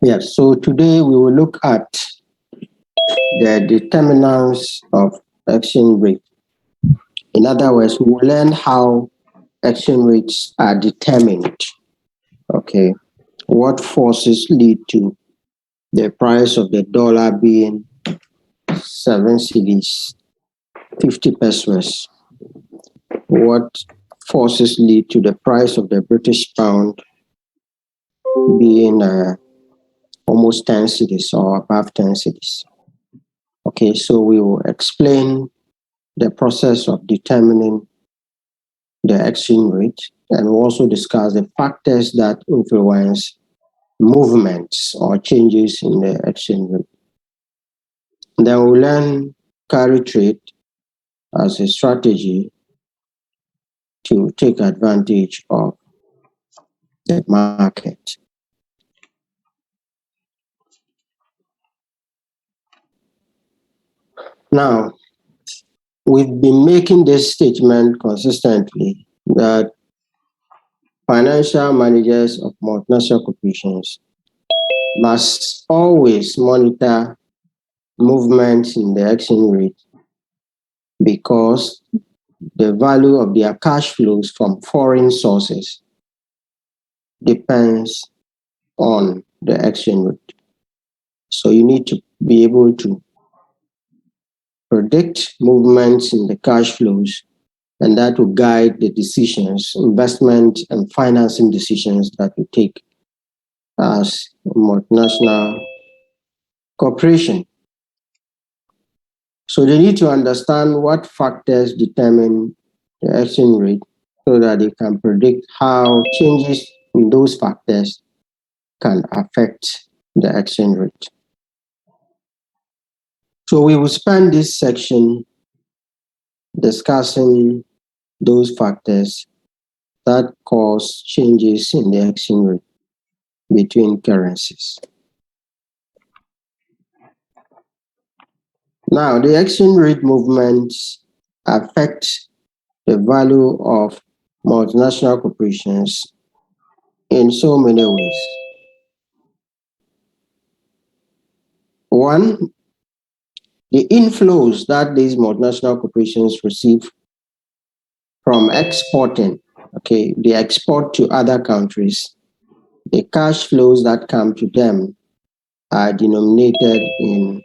Yes, so today we will look at the determinants of exchange rate. In other words, we will learn how exchange rates are determined. Okay, what forces lead to the price of the dollar being 7 cedis, 50 pesos? What forces lead to the price of the British pound being almost 10 cedis or above 10 cedis? Okay, so we will explain the process of determining the exchange rate, and we'll also discuss the factors that influence movements or changes in the exchange rate. Then we'll learn carry trade as a strategy to take advantage of the market. Now, we've been making this statement consistently that financial managers of multinational corporations must always monitor movements in the exchange rate because the value of their cash flows from foreign sources depends on the exchange rate. So you need to be able to predict movements in the cash flows, and that will guide the decisions, investment and financing decisions that you take as a multinational corporation. So they need to understand what factors determine the exchange rate so that they can predict how changes in those factors can affect the exchange rate. So we will spend this section discussing those factors that cause changes in the exchange rate between currencies. Now, the exchange rate movements affect the value of multinational corporations in so many ways. One, the inflows that these multinational corporations receive from exporting, okay, they export to other countries. The cash flows that come to them are denominated in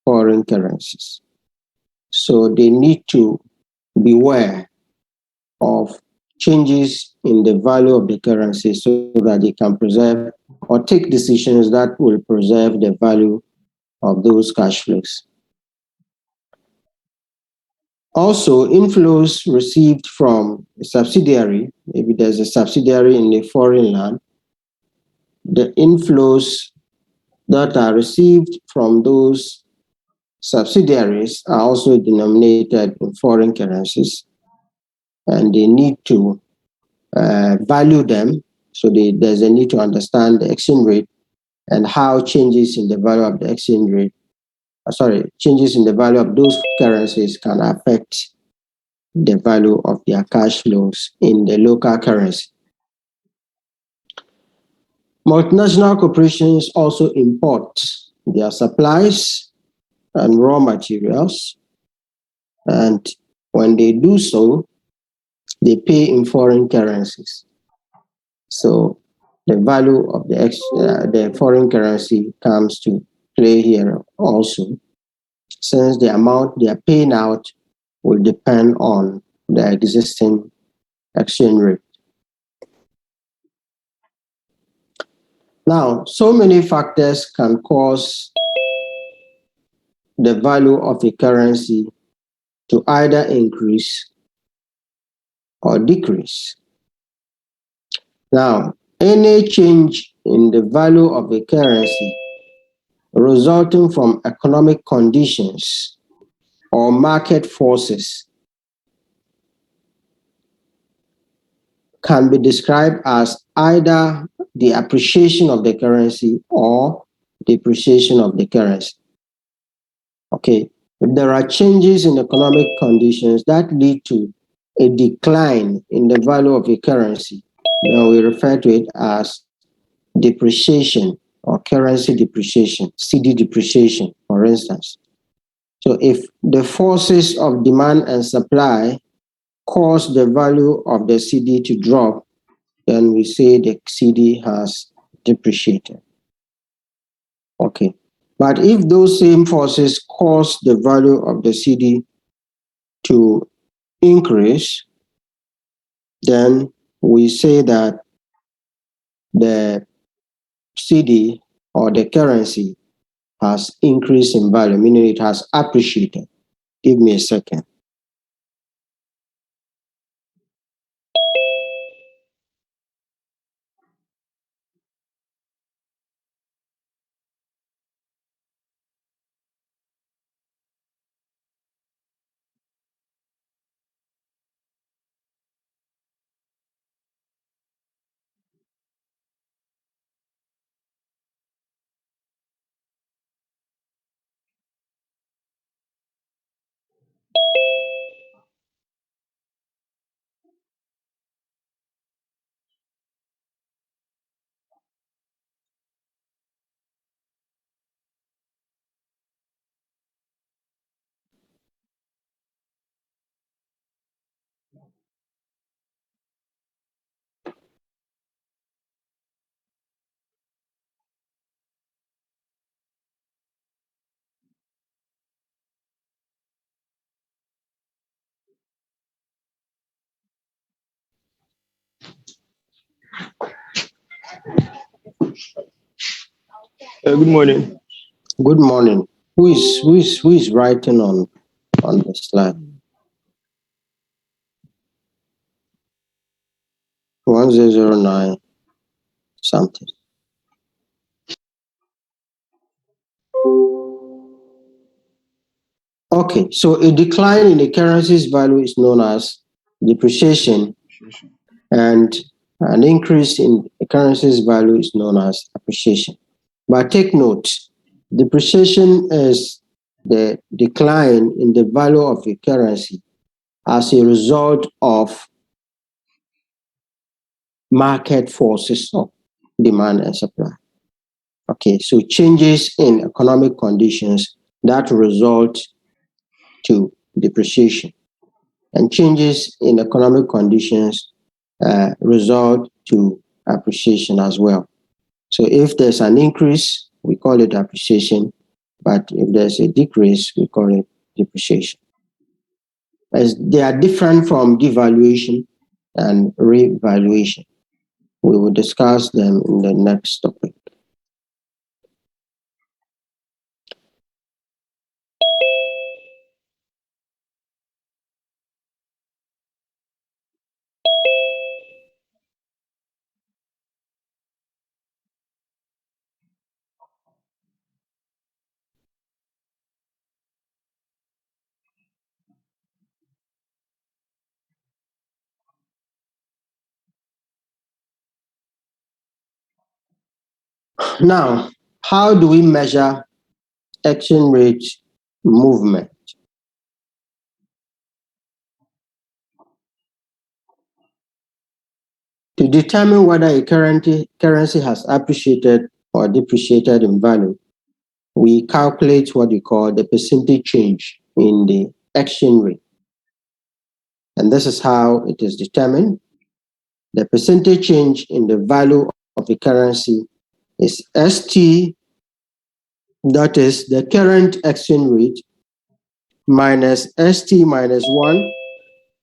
foreign currencies. So they need to beware of changes in the value of the currency so that they can preserve or take decisions that will preserve the value of those cash flows. Also, inflows received from a subsidiary, maybe there's a subsidiary in a foreign land, the inflows that are received from those subsidiaries are also denominated in foreign currencies, and they need to value them. So there's a need to understand the exchange rate and how changes in the value of the exchange rate, changes in the value of those currencies can affect the value of their cash flows in the local currency. Multinational corporations also import their supplies and raw materials, and when they do so, they pay in foreign currencies. So the value of the foreign currency comes to play here also, since the amount they are paying out will depend on the existing exchange rate. Now, so many factors can cause the value of a currency to either increase or decrease. Now, any change in the value of a currency resulting from economic conditions or market forces can be described as either the appreciation of the currency or depreciation of the currency. Okay, if there are changes in economic conditions that lead to a decline in the value of a currency, then we refer to it as depreciation or currency depreciation, CD depreciation, for instance. So if the forces of demand and supply cause the value of the CD to drop, then we say the CD has depreciated. Okay. But if those same forces cause the value of the CD to increase, then we say that the CD or the currency has increased in value, meaning it has appreciated. Give me a second. Good morning. Good morning. Who is writing on the slide? 1009 something. Okay, so a decline in the currency's value is known as depreciation, and an increase in the currency's value is known as appreciation. But take note, depreciation is the decline in the value of a currency as a result of market forces of demand and supply. Okay, so changes in economic conditions that result to depreciation, and changes in economic conditions result to appreciation as well. So if there's an increase, we call it appreciation, but if there's a decrease, we call it depreciation. As they are different from devaluation and revaluation. We will discuss them in the next topic. Now, how do we measure exchange rate movement? To determine whether a currency has appreciated or depreciated in value, we calculate what we call the percentage change in the exchange rate. And this is how it is determined. The percentage change in the value of a currency is ST, that is the current exchange rate, minus ST minus 1,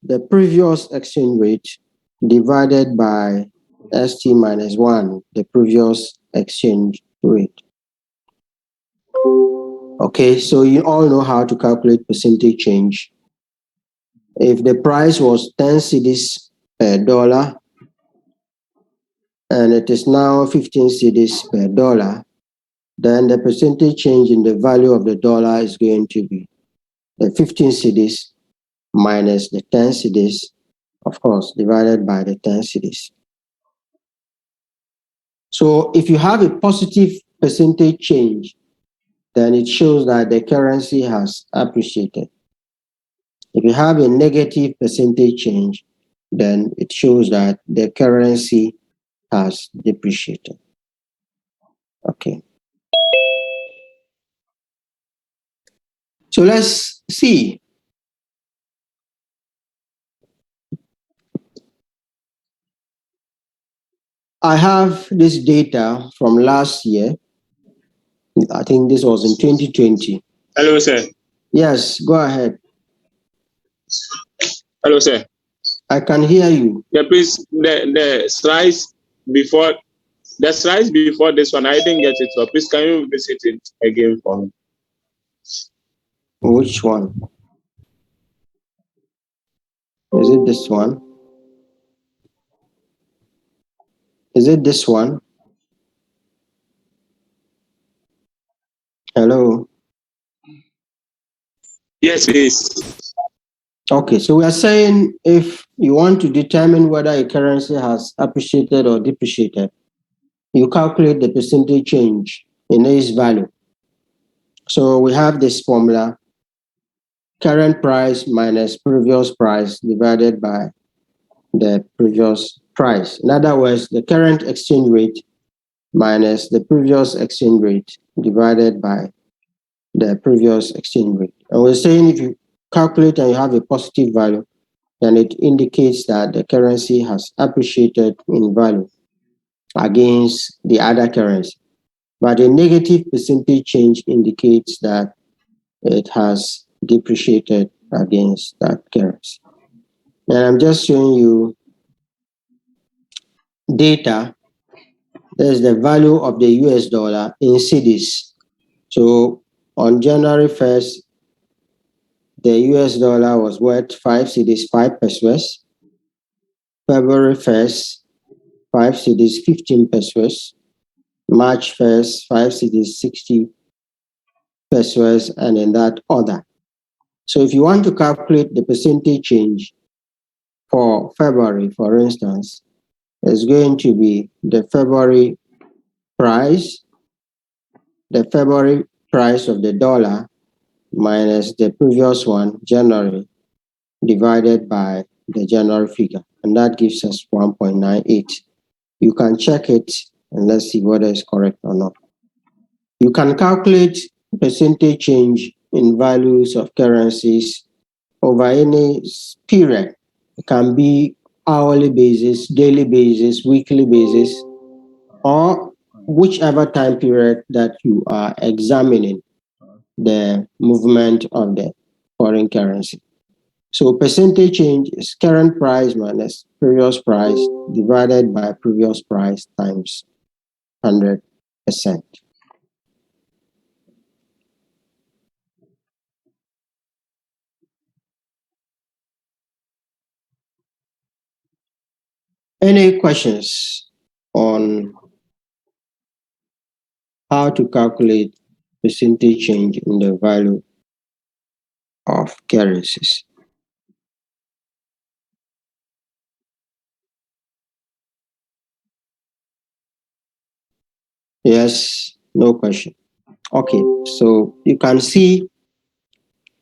the previous exchange rate, divided by ST minus 1, the previous exchange rate. Okay, so you all know how to calculate percentage change. If the price was 10 cedis per dollar and it is now 15 cedis per dollar, then the percentage change in the value of the dollar is going to be the 15 cedis minus the 10 cedis, of course, divided by the 10 cedis. So if you have a positive percentage change, then it shows that the currency has appreciated. If you have a negative percentage change, then it shows that the currency has depreciated. Okay. So let's see. I have this data from last year. I think this was in 2020. Hello, sir. Yes, go ahead. Hello, sir. I can hear you. Yeah, please, the slides before this one, I didn't get it. So please, can you visit it again for me? Which one? Is it this one? Is it this one? Hello? Yes, please. Okay, so we are saying if you want to determine whether a currency has appreciated or depreciated, you calculate the percentage change in its value. So we have this formula: current price minus previous price divided by the previous price. In other words, the current exchange rate minus the previous exchange rate divided by the previous exchange rate. And we're saying if you calculate and you have a positive value, then it indicates that the currency has appreciated in value against the other currency. But a negative percentage change indicates that it has depreciated against that currency. And I'm just showing you data. There's the value of the US dollar in cedis. So on January 1st, the US dollar was worth 5 cedis, 5 pesos. February 1st, 5 cedis, 15 pesos. March 1st, 5 cedis, 60 pesos, and in that order. So if you want to calculate the percentage change for February, for instance, it's going to be the February price, of the dollar minus the previous one, January, divided by the January figure. And that gives us 1.98. You can check it and let's see whether it's correct or not. You can calculate percentage change in values of currencies over any period. It can be hourly basis, daily basis, weekly basis, or whichever time period that you are examining the movement of the foreign currency. So percentage change is current price minus previous price divided by previous price times 100%. Any questions on how to calculate percentage change in the value of currencies? Yes, no question. Okay, so you can see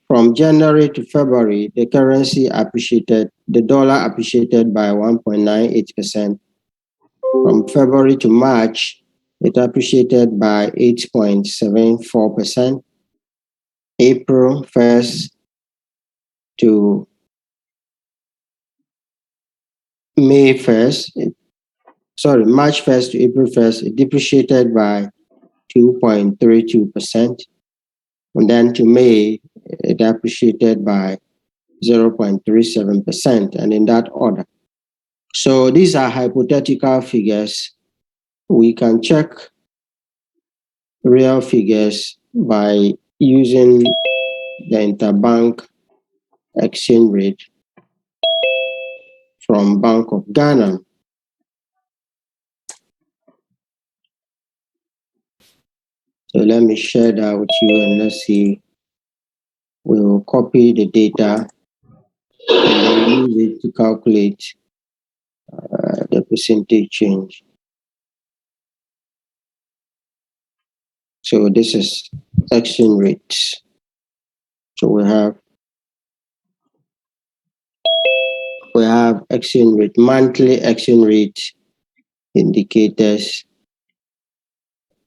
from January to February, the currency appreciated, the dollar appreciated by 1.98%. From February to March, it appreciated by 8.74%. April 1st to May 1st, March 1st to April 1st, it depreciated by 2.32%. And then to May, it appreciated by 0.37%, and in that order. So these are hypothetical figures. We can check real figures by using the interbank exchange rate from Bank of Ghana. So let me share that with you and let's see. We will copy the data and then use it to calculate the percentage change. So this is exchange rates. So we have exchange rate, monthly exchange rate indicators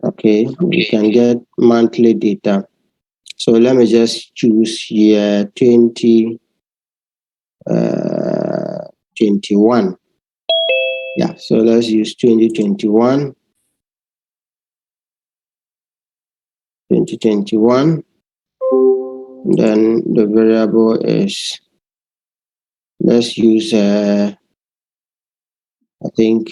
Okay, we can get monthly data. So let me just choose year 2021. Yeah, so let's use 2021. 2021. Then the variable is, let's use, I think,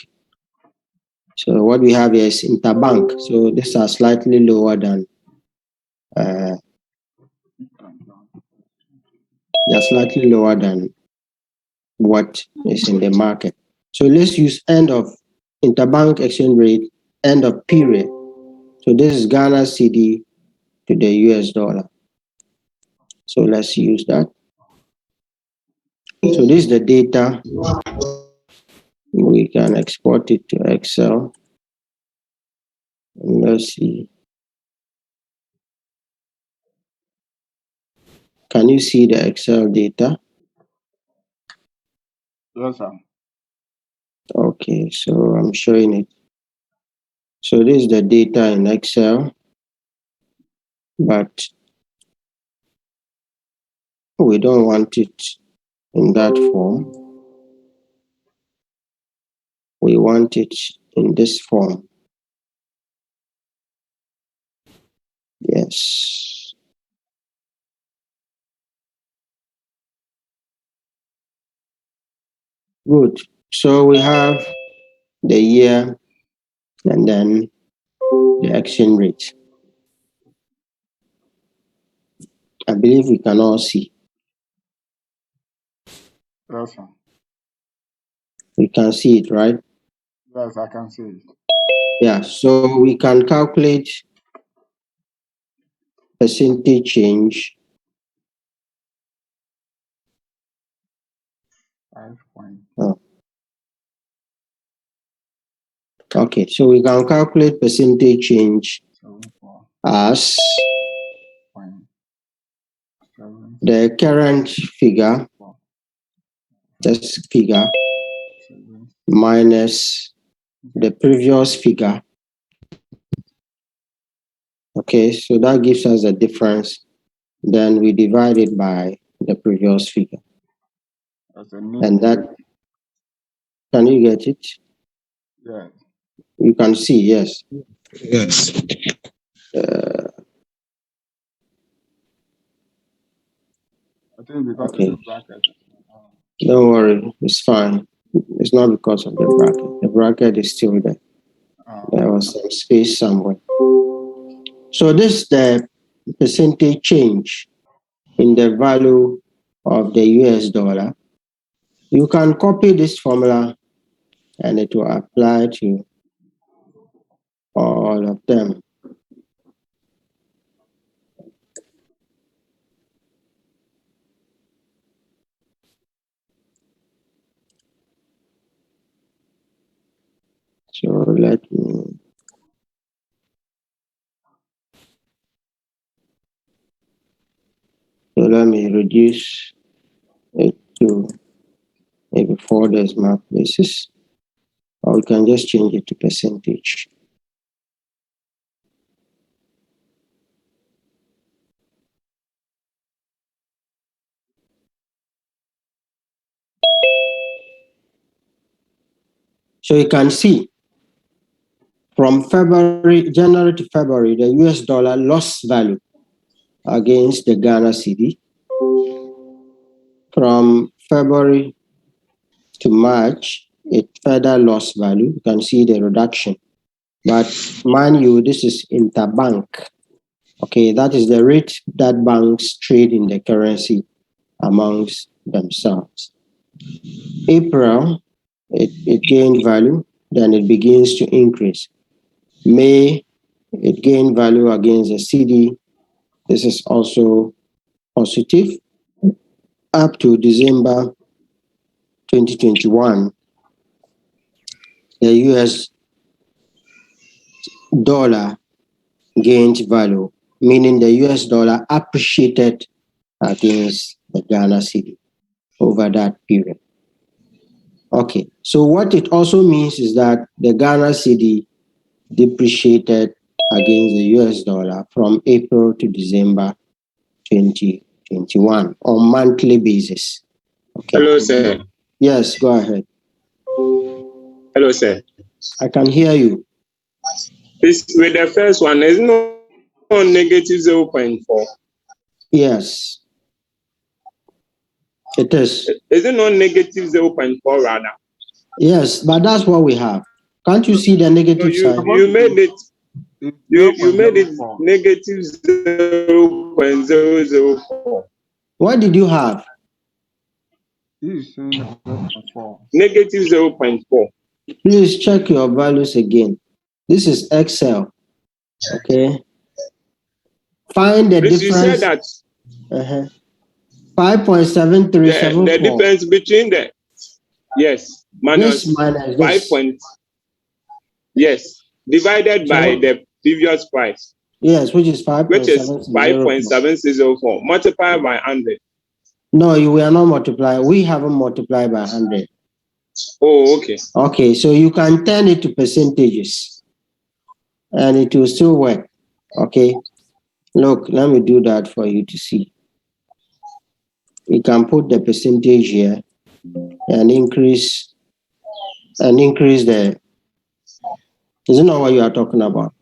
so what we have here is interbank. So these are slightly lower than, they're slightly lower than what is in the market. So let's use end of interbank exchange rate, end of period. So this is Ghana cedi to the US dollar. So let's use that. So this is the data. We can export it to Excel. And let's see. Can you see the Excel data? Yes, sir. Okay, so I'm showing it. So this is the data in Excel, but we don't want it in that form. We want it in this form. Yes. Good. So we have the year and then the exchange rate. I believe we can all see. Yes, sir. We can see it, right? Yes, I can see it. Yeah, so we can calculate percentage change. 5 point. Oh. Okay, so we can calculate percentage change 74 as point 7 the current figure, this figure, 7. minus the previous figure. Okay, so that gives us a difference. Then we divide it by the previous figure. That's a new. And that, can you get it? Yes. You can see, yes. Yes. I think because Okay. it's a bracket. Don't worry, it's fine. It's not because of the bracket. The bracket is still there. There was some space somewhere. So this is the percentage change in the value of the US dollar. You can copy this formula and it will apply to all of them. So let me reduce it to maybe 4 decimal places, or we can just change it to percentage. So you can see from January to February, the US dollar lost value against the Ghana cedi. From February to March, it further lost value. You can see the reduction. But mind you, this is interbank. Okay, that is the rate that banks trade in the currency amongst themselves. April, it gained value, then it begins to increase. May, it gained value against the cedi. This is also positive. Up to December 2021, the US dollar gained value, meaning the US dollar appreciated against the Ghana cedi over that period. Okay, so what it also means is that the Ghana cedi depreciated against the US dollar from April to December 2021 on monthly basis. Okay. Hello, sir. Yes, go ahead. Hello, sir. I can hear you. This with the first one, there's no negative 0.4. Yes, it is. Is it not negative 0.4 rather? Yes, but that's what we have. Can't you see the So negative side? you made it It's you made it 0.04. negative 0.004. What did you have? He is saying 0.4. Negative 0.4. Please check your values again. This is Excel. Okay. Find the Please, you said difference. that Uh-huh. the 5.7374. difference between the This minus minus 5 this. point divided by So, the previous price, yes, which is which is 5.7604. 5.7604 multiplied by 100. No, you will not multiply. We haven't multiplied by 100. Oh, okay. Okay, so you can turn it to percentages and it will still work. Okay. Look, let me do that for you to see. You can put the percentage here and increase the. Is it not what you are talking about?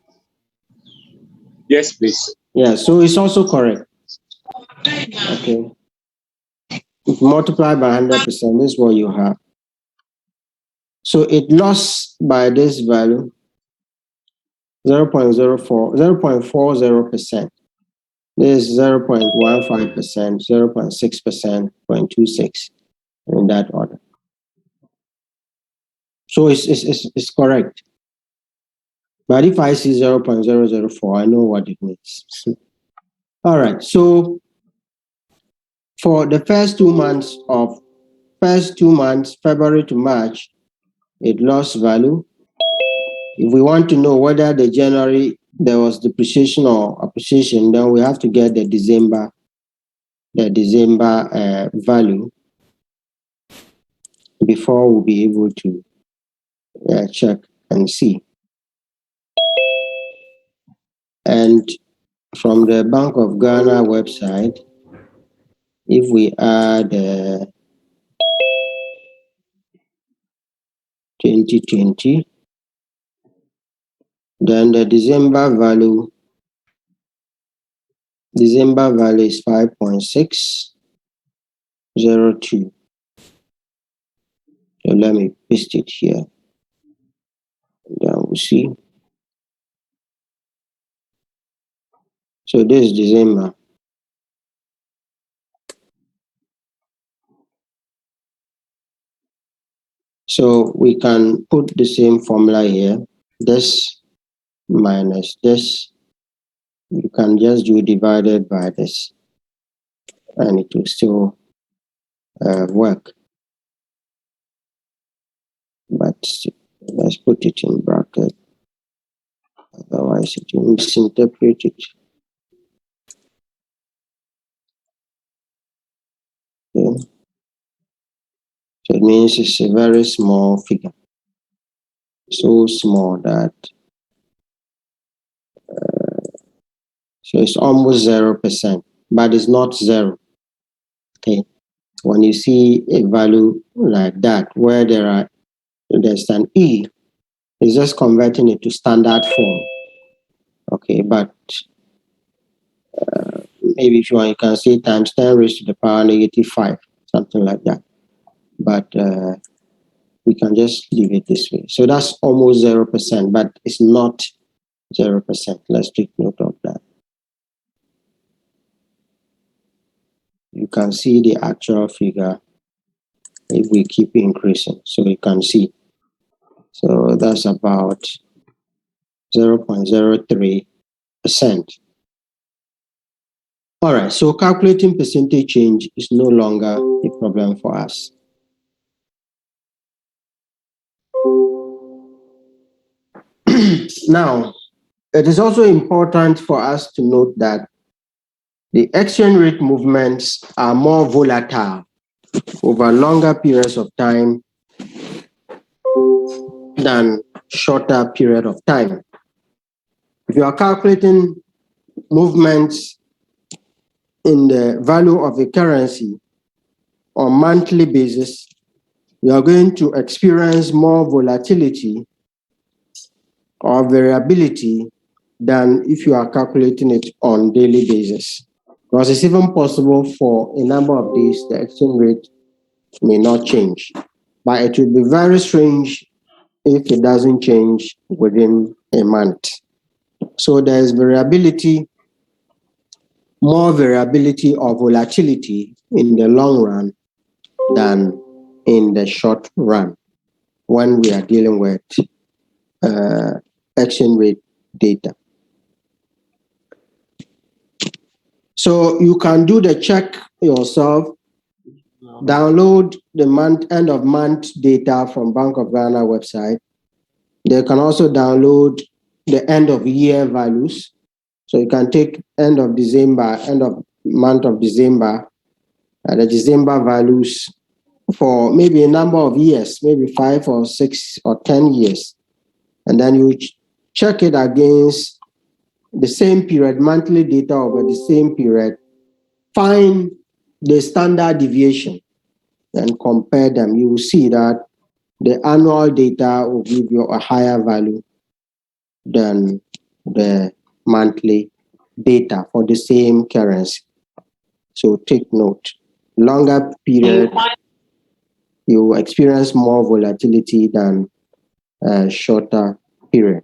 Yes, please. Yeah, so it's also correct. Okay. If you multiply by 100%, this is what you have. So it lost by this value 0.40%. This is 0.15%, 0.6%, 0.26 in that order. So it's correct. But if I see 0.004, I know what it means. All right. So for the first 2 months, February to March, it lost value. If we want to know whether the January there was depreciation or appreciation, then we have to get the December value before we'll be able to check and see. And from the Bank of Ghana website, if we add 2020, then the December value is 5.602. So let me paste it here. Then we'll see. So this is December. So we can put the same formula here. This minus this. You can just do divided by this. And it will still work. But let's put it in bracket. Otherwise, it will misinterpret it. Okay. So it means it's a very small figure. So small that so it's almost 0%, but it's not zero. Okay. When you see a value like that, where there's an E, it's just converting it to standard form. Okay, but maybe if you want, you can say times 10 raised to the power negative 5, something like that. But we can just leave it this way. So that's almost 0%, but it's not 0%. Let's take note of that. You can see the actual figure if we keep increasing. So you can see. So that's about 0.03%. All right, so calculating percentage change is no longer a problem for us. Now, it is also important for us to note that the exchange rate movements are more volatile over longer periods of time than shorter period of time. If you are calculating movements in the value of a currency on monthly basis, you are going to experience more volatility or variability than if you are calculating it on daily basis. Because it's even possible for a number of days the exchange rate may not change. But it will be very strange if it doesn't change within a month. So there is variability, more variability or volatility in the long run than in the short run when we are dealing with exchange rate data. So you can do the check yourself, download the end of month data from Bank of Ghana website. They can also download the end of year values. So you can take end of December, end of month of December, the December values for maybe a number of years, maybe 5 or 6 or 10 years. And then you check it against the same period, monthly data over the same period, find the standard deviation and compare them. You will see that the annual data will give you a higher value than the monthly data for the same currency. So take note. Longer period, you experience more volatility than a shorter period.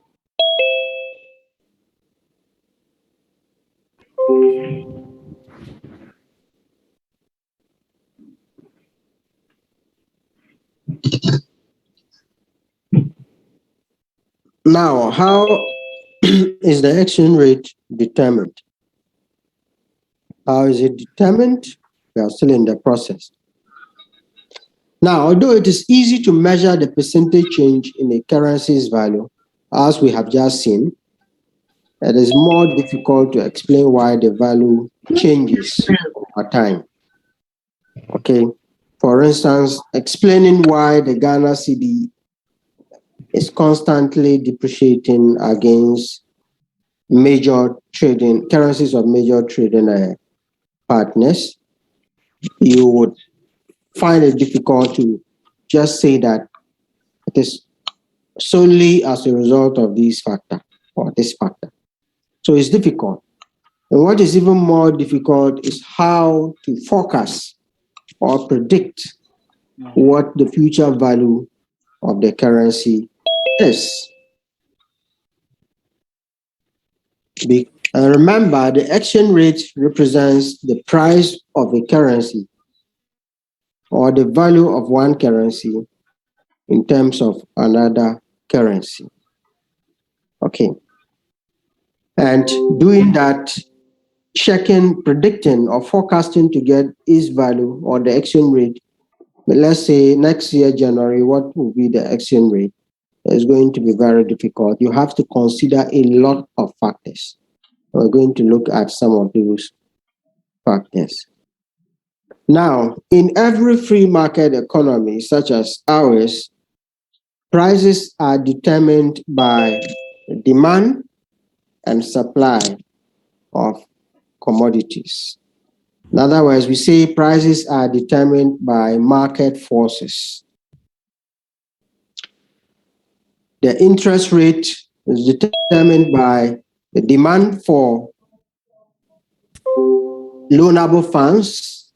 Now, how is the exchange rate determined? How is it determined? We are still in the process. Now, although it is easy to measure the percentage change in a currency's value, as we have just seen, it is more difficult to explain why the value changes over time. Okay. For instance, explaining why the Ghana cedi is constantly depreciating against major trading currencies of major trading partners, you would find it difficult to just say that it is solely as a result of this factor or this factor. So it's difficult. And what is even more difficult is how to forecast or predict what the future value of the currency is. And remember, the exchange rate represents the price of a currency or the value of one currency in terms of another currency. Okay. And doing that, checking, predicting, or forecasting to get its value or the exchange rate. But let's say next year, January, what will be the exchange rate? Is going to be very difficult. You have to consider a lot of factors. We're going to look at some of those factors. Now, in every free market economy, such as ours, prices are determined by demand and supply of commodities. In other words, we say prices are determined by market forces. The interest rate is determined by the demand for loanable funds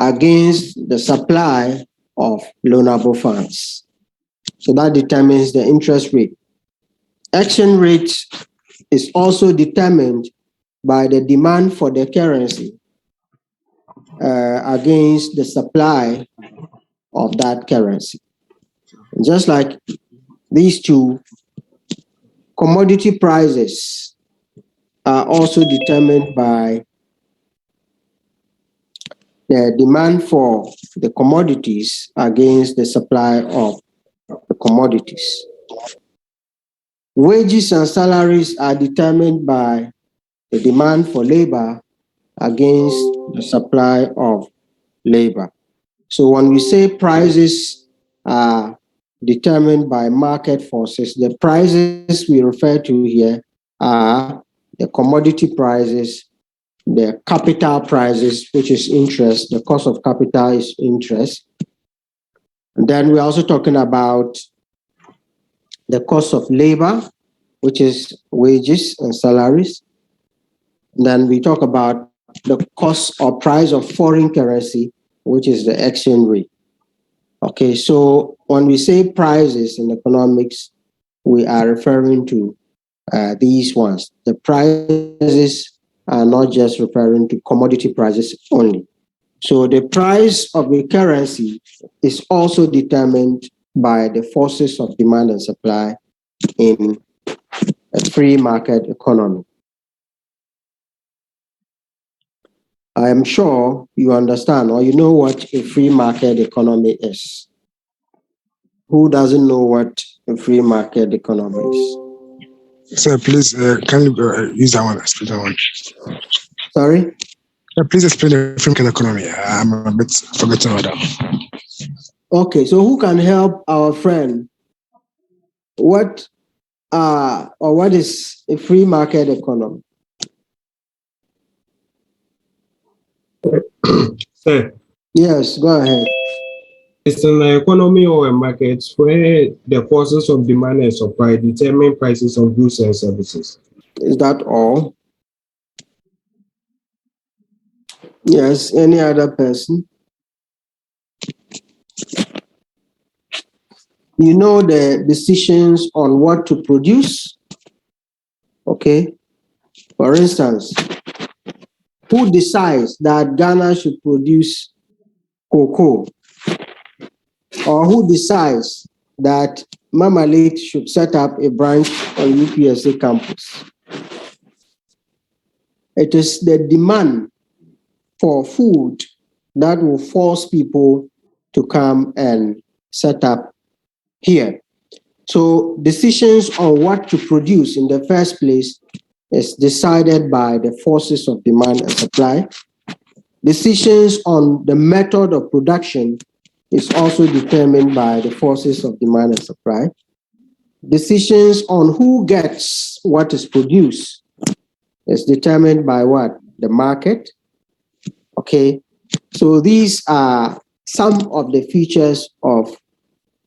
against the supply of loanable funds. So that determines the interest rate. Exchange rate is also determined by the demand for the currency against the supply of that currency. Just like these two, commodity prices are also determined by the demand for the commodities against the supply of the commodities. Wages and salaries are determined by the demand for labor against the supply of labor. So when we say prices are determined by market forces. The prices we refer to here are the commodity prices, the capital prices, which is interest. The cost of capital is interest. And then we're also talking about the cost of labor, which is wages and salaries. And then we talk about the cost or price of foreign currency, which is the exchange rate. Okay, so when we say prices in economics, we are referring to these ones. The prices are not just referring to commodity prices only. So the price of the currency is also determined by the forces of demand and supply in a free market economy. I am sure you understand or you know what a free market economy is. Who doesn't know what a free market economy is? Sir, please, can you use that one? Explain that one. Sorry? Please explain the free market economy. I'm a bit forgetting about that. Okay, so who can help our friend? What is a free market economy? Sir, Yes, go ahead. it's an economy or a market where the forces of demand and supply determine prices of goods and services. Is that all? Yes, any other person? You know the decisions on what to produce? Okay. For instance, who decides that Ghana should produce cocoa? Or who decides that Mamalit should set up a branch on UPSA campus? It is the demand for food that will force people to come and set up here. So decisions on what to produce in the first place is decided by the forces of demand and supply. Decisions on the method of production is also determined by the forces of demand and supply. Decisions on who gets what is produced is determined by what? The market. Okay. So these are some of the features of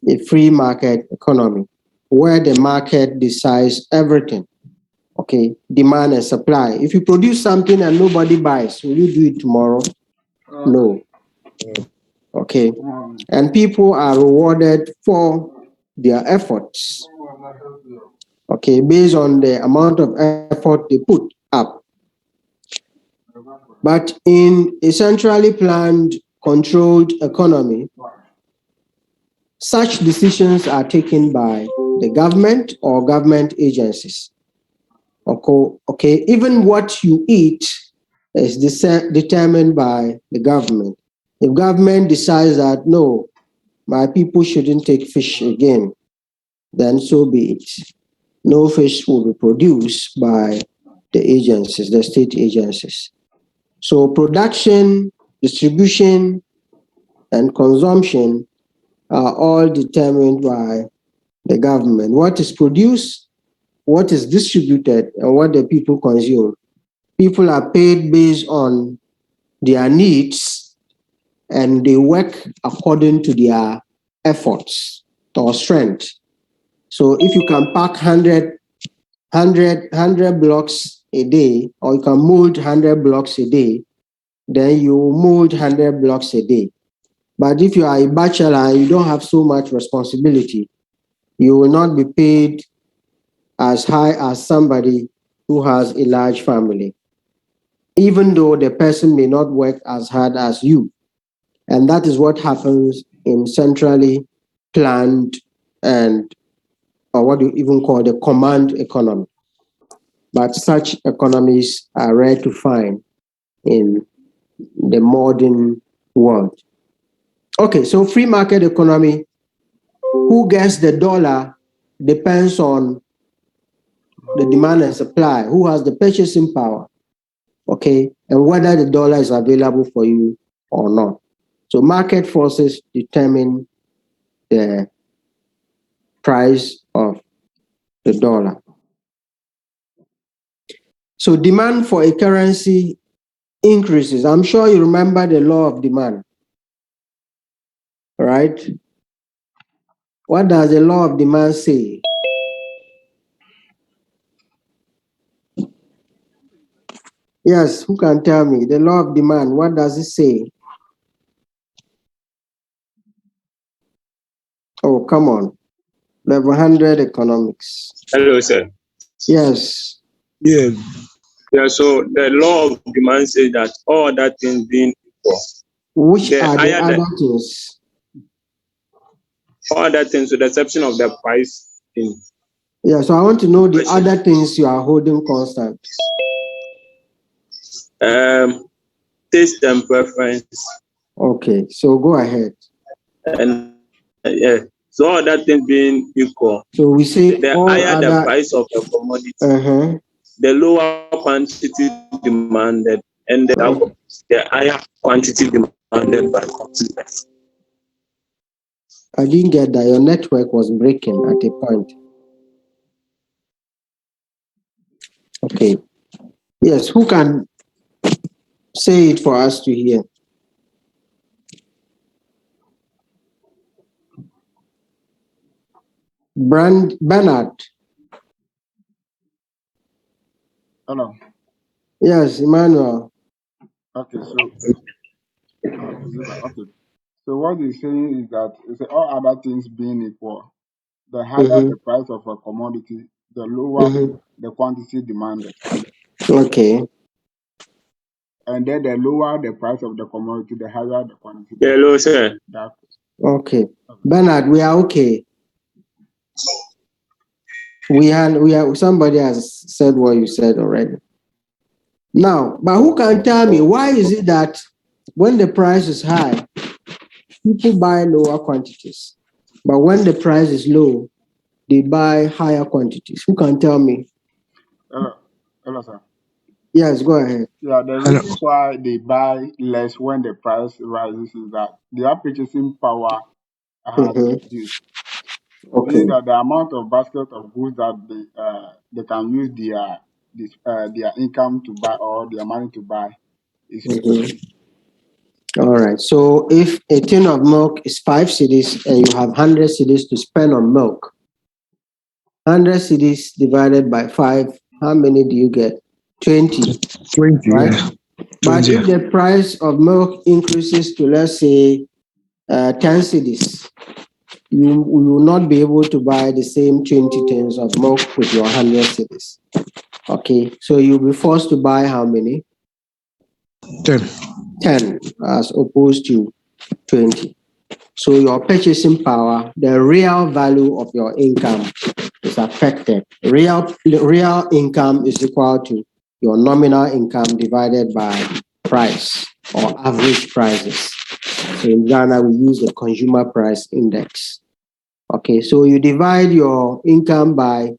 a free market economy, where the market decides everything. Okay, demand and supply. If you produce something and nobody buys, will you do it tomorrow? No. Okay. And people are rewarded for their efforts. Okay, based on the amount of effort they put up. But in a centrally planned, controlled economy, such decisions are taken by the government or government agencies. Okay, even what you eat is determined by the government. If government decides that no, my people shouldn't take fish again, then so be it. No fish will be produced by the agencies, the state agencies. So production, distribution, and consumption are all determined by the government. What is produced, what is distributed, and what the people consume. People are paid based on their needs and they work according to their efforts or strength. So if you can pack 100 blocks a day, or you can mold 100 blocks a day, then you mold 100 blocks a day. But if you are a bachelor and you don't have so much responsibility, you will not be paid as high as somebody who has a large family, even though the person may not work as hard as you. And that is what happens in centrally planned and, or what you even call the command economy. But such economies are rare to find in the modern world. Okay, so free market economy, who gets the dollar depends on the demand and supply, who has the purchasing power, okay, and whether the dollar is available for you or not. So market forces determine the price of the dollar. So demand for a currency increases. I'm sure you remember the law of demand, right? What does the law of demand say? Yes, who can tell me? The law of demand, what does it say? Oh, come on. Level 100 economics. Hello, sir. Yes. Yeah. Yeah, so the law of demand says that all other things being equal, Which the are the higher other things? all other things with the exception of the price thing. Yeah, so I want to know the other things you are holding constant. Taste and preference. Okay, so go ahead. And yeah, so all that things being equal, So we say the all higher the other. price of a commodity, Uh-huh. the lower quantity demanded, and the higher quantity demanded by consumers. I didn't get that. Your network was breaking at a point. Okay. Yes, who can say it for us to hear? Bernard. Hello. Yes, Emmanuel. Okay, so okay. So what he's saying is that all other things being equal, the higher Mm-hmm. the price of a commodity, the lower Mm-hmm. the quantity demanded. Okay. And then the lower the price of the commodity, the higher the quantity. Hello, sir. That, Okay. Bernard, we are okay. We are somebody has said what you said already. Now, but who can tell me why is it that when the price is high, people buy lower quantities, but when the price is low, they buy higher quantities? Who can tell me? hello, sir. Yes, go ahead. Yeah, the Hello. reasons why they buy less when the price rises is that their purchasing power has Mm-hmm. reduced. Okay. Meaning that the amount of basket of goods that they can use their income to buy or their money to buy is Mm-hmm. All right. So if a tin of milk is 5 cedis and you have 100 cedis to spend on milk, 100 cedis divided by 5, how many do you get? 20, 20, right? yeah. But 20, if yeah. the price of milk increases to, let's say, 10 cedis, you will not be able to buy the same 20 tins of milk with your 100 cedis. Okay. So you'll be forced to buy how many? 10. 10 as opposed to 20. So your purchasing power, the real value of your income is affected. Real income is equal to your nominal income divided by price or average prices. So in Ghana, we use the consumer price index. Okay, so you divide your income by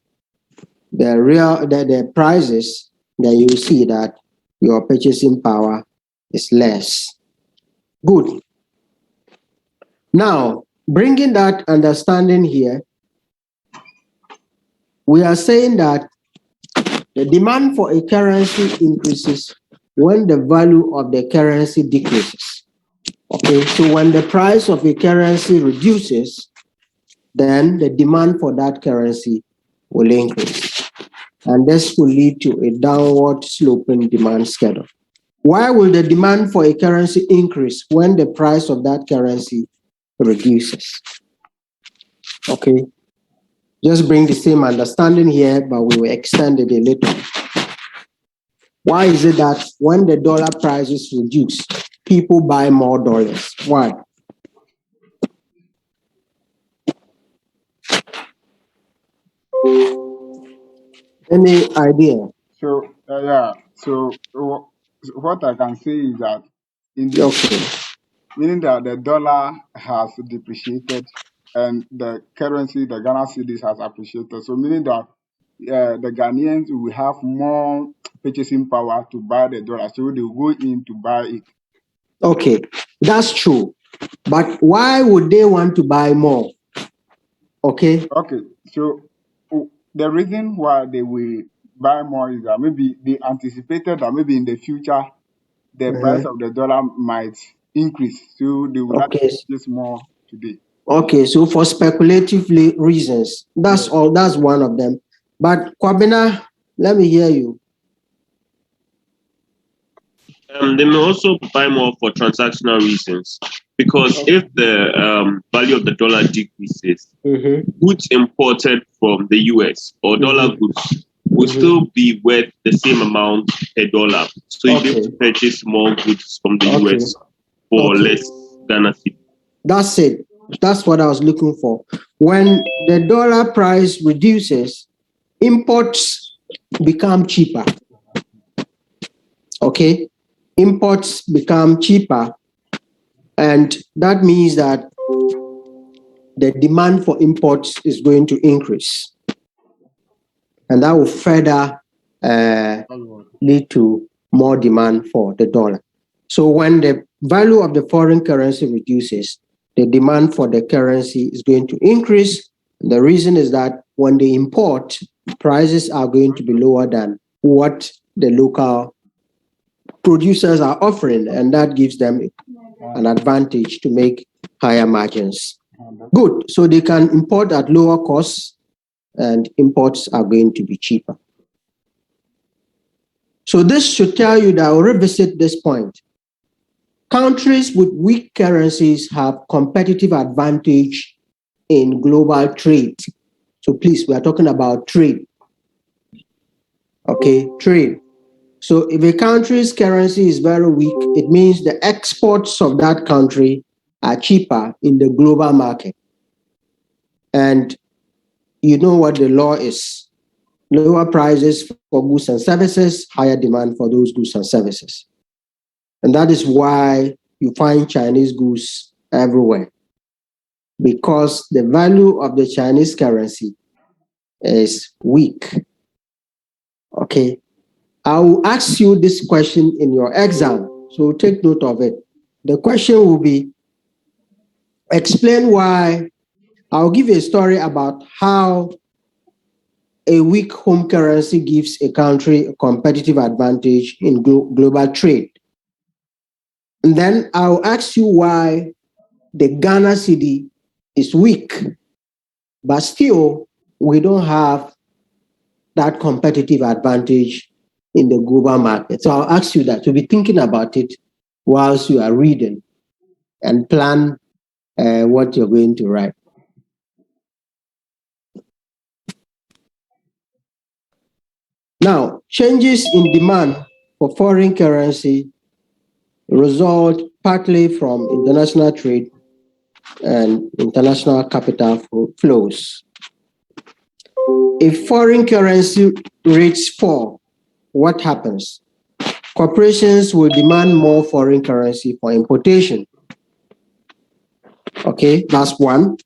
the prices, then you see that your purchasing power is less. Good. Now, bringing that understanding here, we are saying that the demand for a currency increases when the value of the currency decreases. Okay, so when the price of a currency reduces, then the demand for that currency will increase. And this will lead to a downward sloping demand schedule. Why will the demand for a currency increase when the price of that currency reduces? Okay, just bring the same understanding here, but we will extend it a little. Why is it that when the dollar prices reduce, people buy more dollars? Why? Any idea? So what I can say is that in this Okay. case, meaning that the dollar has depreciated and the currency, the Ghana cedis, has appreciated. So meaning that the Ghanaians will have more purchasing power to buy the dollar, so they will go in to buy it. Okay, that's true. But why would they want to buy more? Okay. Okay, so the reason why they will buy more is that maybe they anticipated that maybe in the future the price of the dollar might increase, so they would like to Okay. purchase more today. Okay. So for speculative reasons, that's Yes. all. That's one of them. But Kwabena, let me hear you. They may also buy more for transactional reasons because if the value of the dollar decreases, goods imported from the US or dollar goods will still be worth the same amount per dollar. So you'll be able to purchase more goods from the US for less Ghana cedi. That's it. That's what I was looking for. When the dollar price reduces, imports become cheaper. Okay? Imports become cheaper, and that means that the demand for imports is going to increase. And that will further lead to more demand for the dollar. So when the value of the foreign currency reduces, the demand for the currency is going to increase. The reason is that when they import, prices are going to be lower than what the local producers are offering, and that gives them an advantage to make higher margins. Good. So they can import at lower costs, and imports are going to be cheaper. So this should tell you that I'll revisit this point. Countries with weak currencies have competitive advantage in global trade. So please, we are talking about trade. Okay, trade. So if a country's currency is very weak, it means the exports of that country are cheaper in the global market. And you know what the law is. Lower prices for goods and services, higher demand for those goods and services. And that is why you find Chinese goods everywhere, because the value of the Chinese currency is weak. Okay. I will ask you this question in your exam, so take note of it. The question will be, explain why. I'll give you a story about how a weak home currency gives a country a competitive advantage in global trade. And then I'll ask you why the Ghana cedi is weak, but still we don't have that competitive advantage in the global market. So I'll ask you that. So be thinking about it whilst you are reading and plan what you're going to write. Now, changes in demand for foreign currency result partly from international trade and international capital flows. If foreign currency rates fall, what happens? Corporations will demand more foreign currency for importation. Okay, that's one.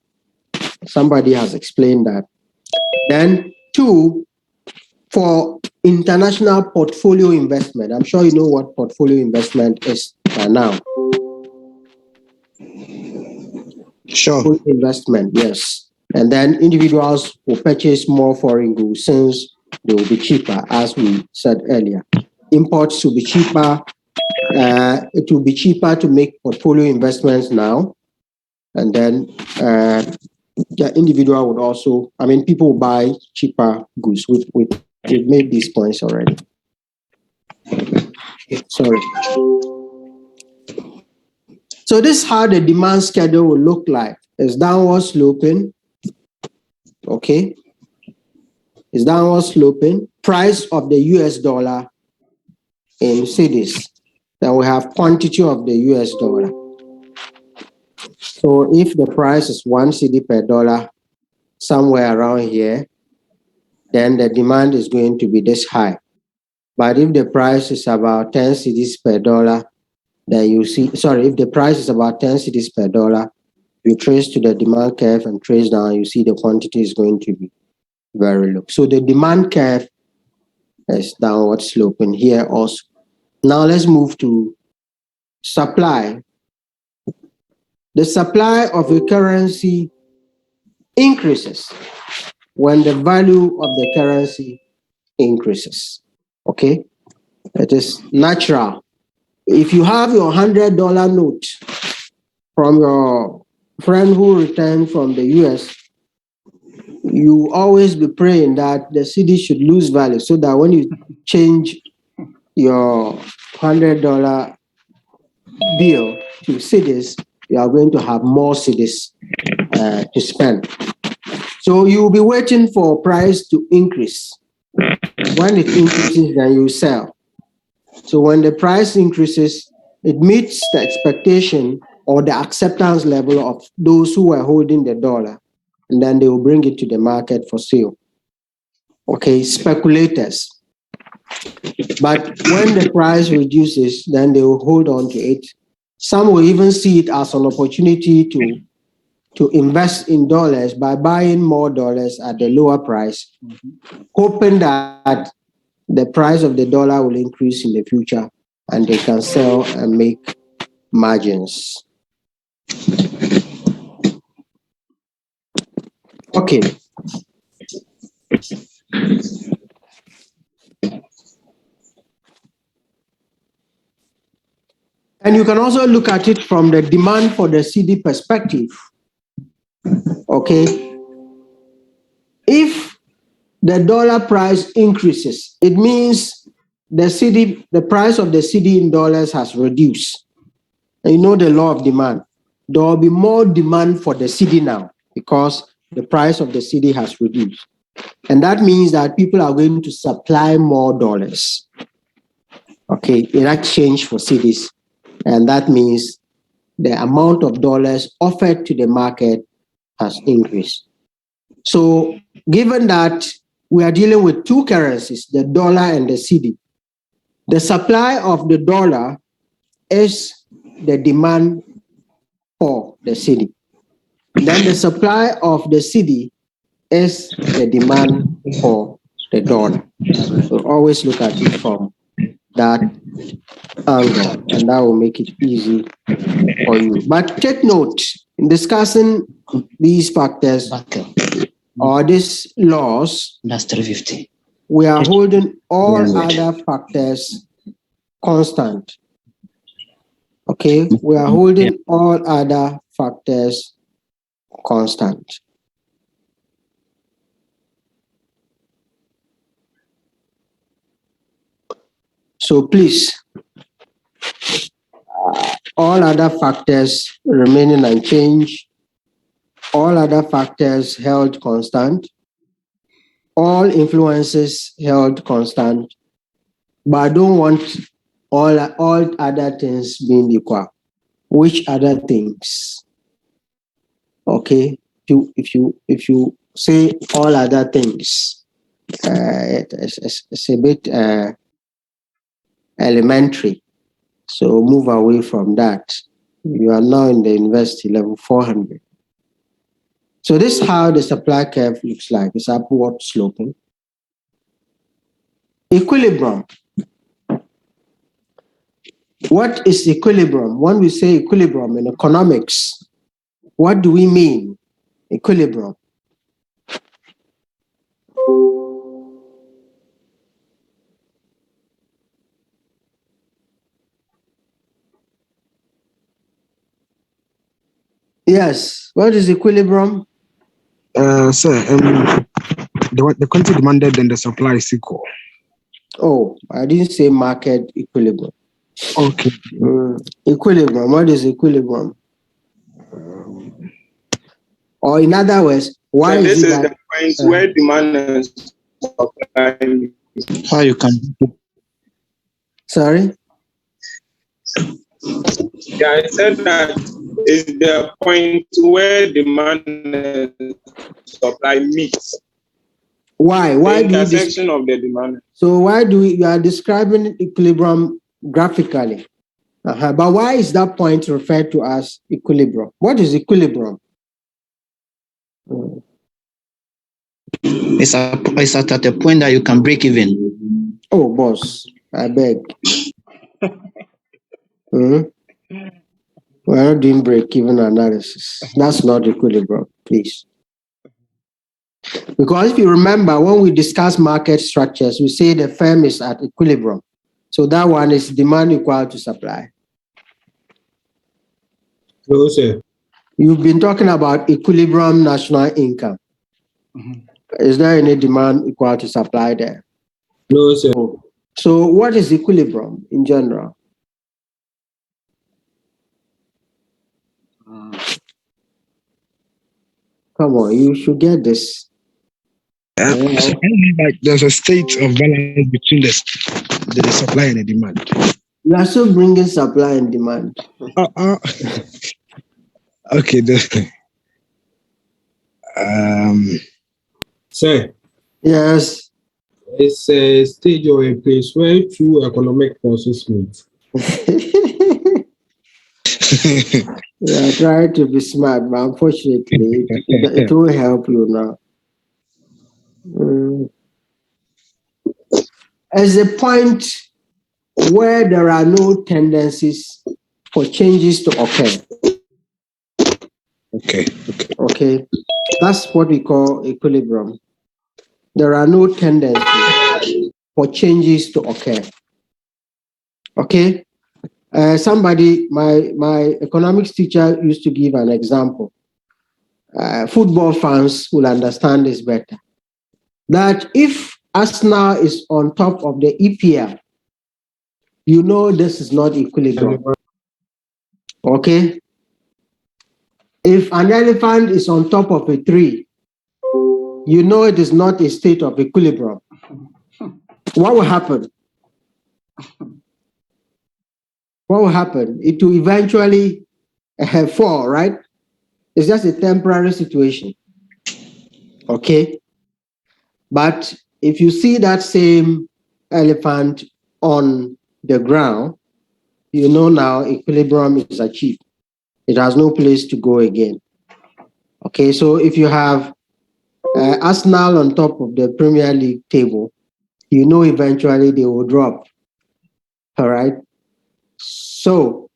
Somebody has explained that. Then two, for international portfolio investment. I'm sure you know what portfolio investment is by now. Sure. Portfolio investment, yes. And then individuals will purchase more foreign goods since they will be cheaper, as we said earlier. Imports will be cheaper. It will be cheaper to make portfolio investments now. And then the individual would also, people will buy cheaper goods. We've made these points already. Sorry. So this is how the demand schedule will look like. It's downward sloping. Okay. It's downward sloping. Price of the US dollar in cedis. Then we have quantity of the US dollar. So if the price is 1 cedi per dollar, somewhere around here, then the demand is going to be this high. But if the price is about 10 cedis per dollar, then you see, if the price is about 10 cedis per dollar, you trace to the demand curve and trace down, you see the quantity is going to be very low. So the demand curve is downward sloping here also. Now let's move to supply. The supply of a currency increases when the value of the currency increases. Okay? It is natural. If you have your $100 note from your friend who returned from the US, you always be praying that the cedi should lose value so that when you change your $100 bill to cedis, you are going to have more cedis to spend. So you will be waiting for price to increase. When it increases, then you sell. So when the price increases, it meets the expectation or the acceptance level of those who are holding the dollar, and then they will bring it to the market for sale. Okay, speculators. But when the price reduces, then they will hold on to it. Some will even see it as an opportunity to invest in dollars by buying more dollars at the lower price, hoping that the price of the dollar will increase in the future and they can sell and make margins. Okay. And you can also look at it from the demand for the cedi perspective. Okay. If the dollar price increases, it means the price of the cedi in dollars has reduced. And you know the law of demand. There will be more demand for the cedi now because the price of the cedi has reduced. And that means that people are going to supply more dollars, okay, in exchange for cedis. And that means the amount of dollars offered to the market has increased. So given that we are dealing with two currencies, the dollar and the cedi, the supply of the dollar is the demand for the cedi. Then the supply of the cedi is the demand for the dollar. So always look at it from that angle, and that will make it easy for you. But take note, in discussing these factors or these laws, That's 350. we are holding all other factors constant. Okay, we are holding all other factors constant. So please, all other factors remaining unchanged, all other factors held constant, all influences held constant, but I don't want all other things being equal. Which other things? Okay, if you say all other things, it's a bit elementary. So move away from that. You are now in the university level 400. So this is how the supply curve looks like. It's upward sloping. Equilibrium. What is equilibrium? When we say equilibrium in economics, what do we mean? Equilibrium. Yes. What is equilibrium? Sir, the quantity demanded and the supply is equal. Oh, I didn't say market equilibrium. Okay. Equilibrium. What is equilibrium? Or in other words, why So is this it is that? the point where demand and supply. How you can? Sorry? Yeah, I said that is the point where demand and supply meet. Why? Why the do you intersection of the demand. So why do you are describing equilibrium graphically? But why is that point referred to as equilibrium? What is equilibrium? It's at a point that you can break even. Oh, boss, I beg. We're not doing break-even analysis. That's not equilibrium, please. Because if you remember, when we discuss market structures, we say the firm is at equilibrium. So that one is demand equal to supply. No, sir. You've been talking about equilibrium national income. Is there any demand equal to supply there? No, sir. So what is equilibrium in general? Come on, you should get this. Like there's a state of balance between the supply and the demand. You are still bringing supply and demand. Okay. Sir, Yes. it's a stage or a place where two economic forces meet. You are trying to be smart, but unfortunately, it won't help you now. As a point where there are no tendencies for changes to occur. Okay. That's what we call equilibrium. There are no tendencies for changes to occur. Okay. My economics teacher used to give an example. Football fans will understand this better. That if Arsenal is on top of the EPL, you know this is not equilibrium. Okay? If an elephant is on top of a tree, you know it is not a state of equilibrium. What will happen? What will happen? It will eventually fall, right? It's just a temporary situation. Okay? But if you see that same elephant on the ground, you know now equilibrium is achieved. It has no place to go again. Okay, so if you have Arsenal on top of the Premier League table, you know eventually they will drop. All right? So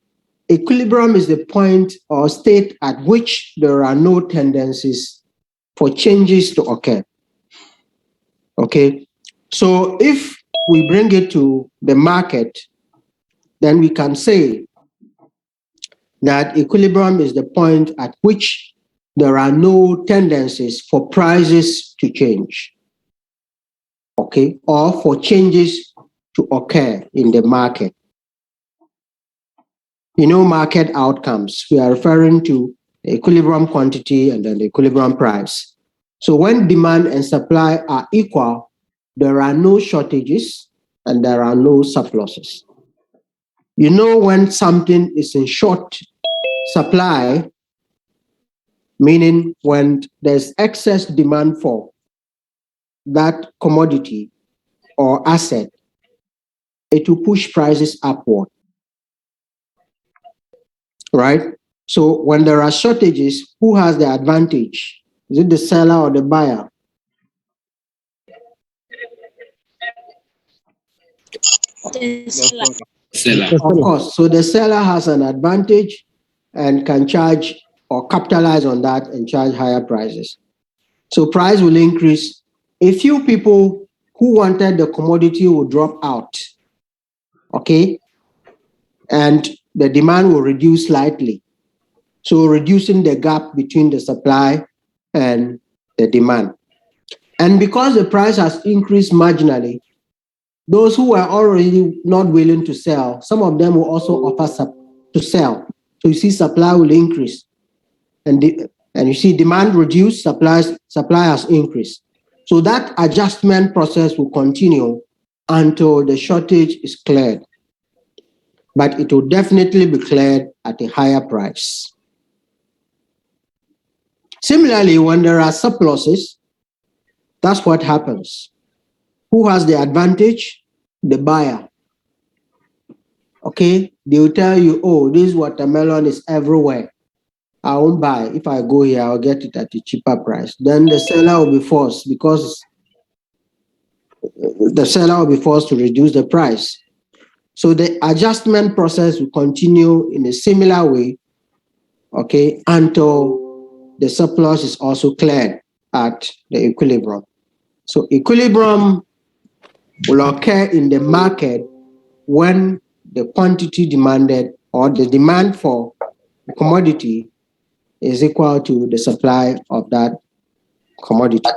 equilibrium is the point or state at which there are no tendencies for changes to occur. Okay, so if we bring it to the market, then we can say that equilibrium is the point at which there are no tendencies for prices to change, okay, or for changes to occur in the market. You know, market outcomes, we are referring to the equilibrium quantity and then the equilibrium price. So when demand and supply are equal, there are no shortages and there are no surpluses. You know, when something is in short supply, meaning when there's excess demand for that commodity or asset, it will push prices upward, right? So when there are shortages, who has the advantage? Is it the seller or the buyer? Seller. Of course. So the seller has an advantage and can charge or capitalize on that and charge higher prices. So price will increase. A few people who wanted the commodity will drop out, okay? And the demand will reduce slightly. So reducing the gap between the supply and the demand. And because the price has increased marginally, those who were already not willing to sell, some of them will also offer to sell. So you see supply will increase. And you see demand reduce, supply has increased. So that adjustment process will continue until the shortage is cleared. But it will definitely be cleared at a higher price. Similarly, when there are surpluses, that's what happens. Who has the advantage? The buyer. Okay, they will tell you, oh, this watermelon is everywhere. I won't buy. If I go here, I'll get it at a cheaper price. Then the seller will be forced to reduce the price. So the adjustment process will continue in a similar way, okay, until the surplus is also cleared at the equilibrium. So equilibrium will occur in the market when the quantity demanded or the demand for a commodity is equal to the supply of that commodity.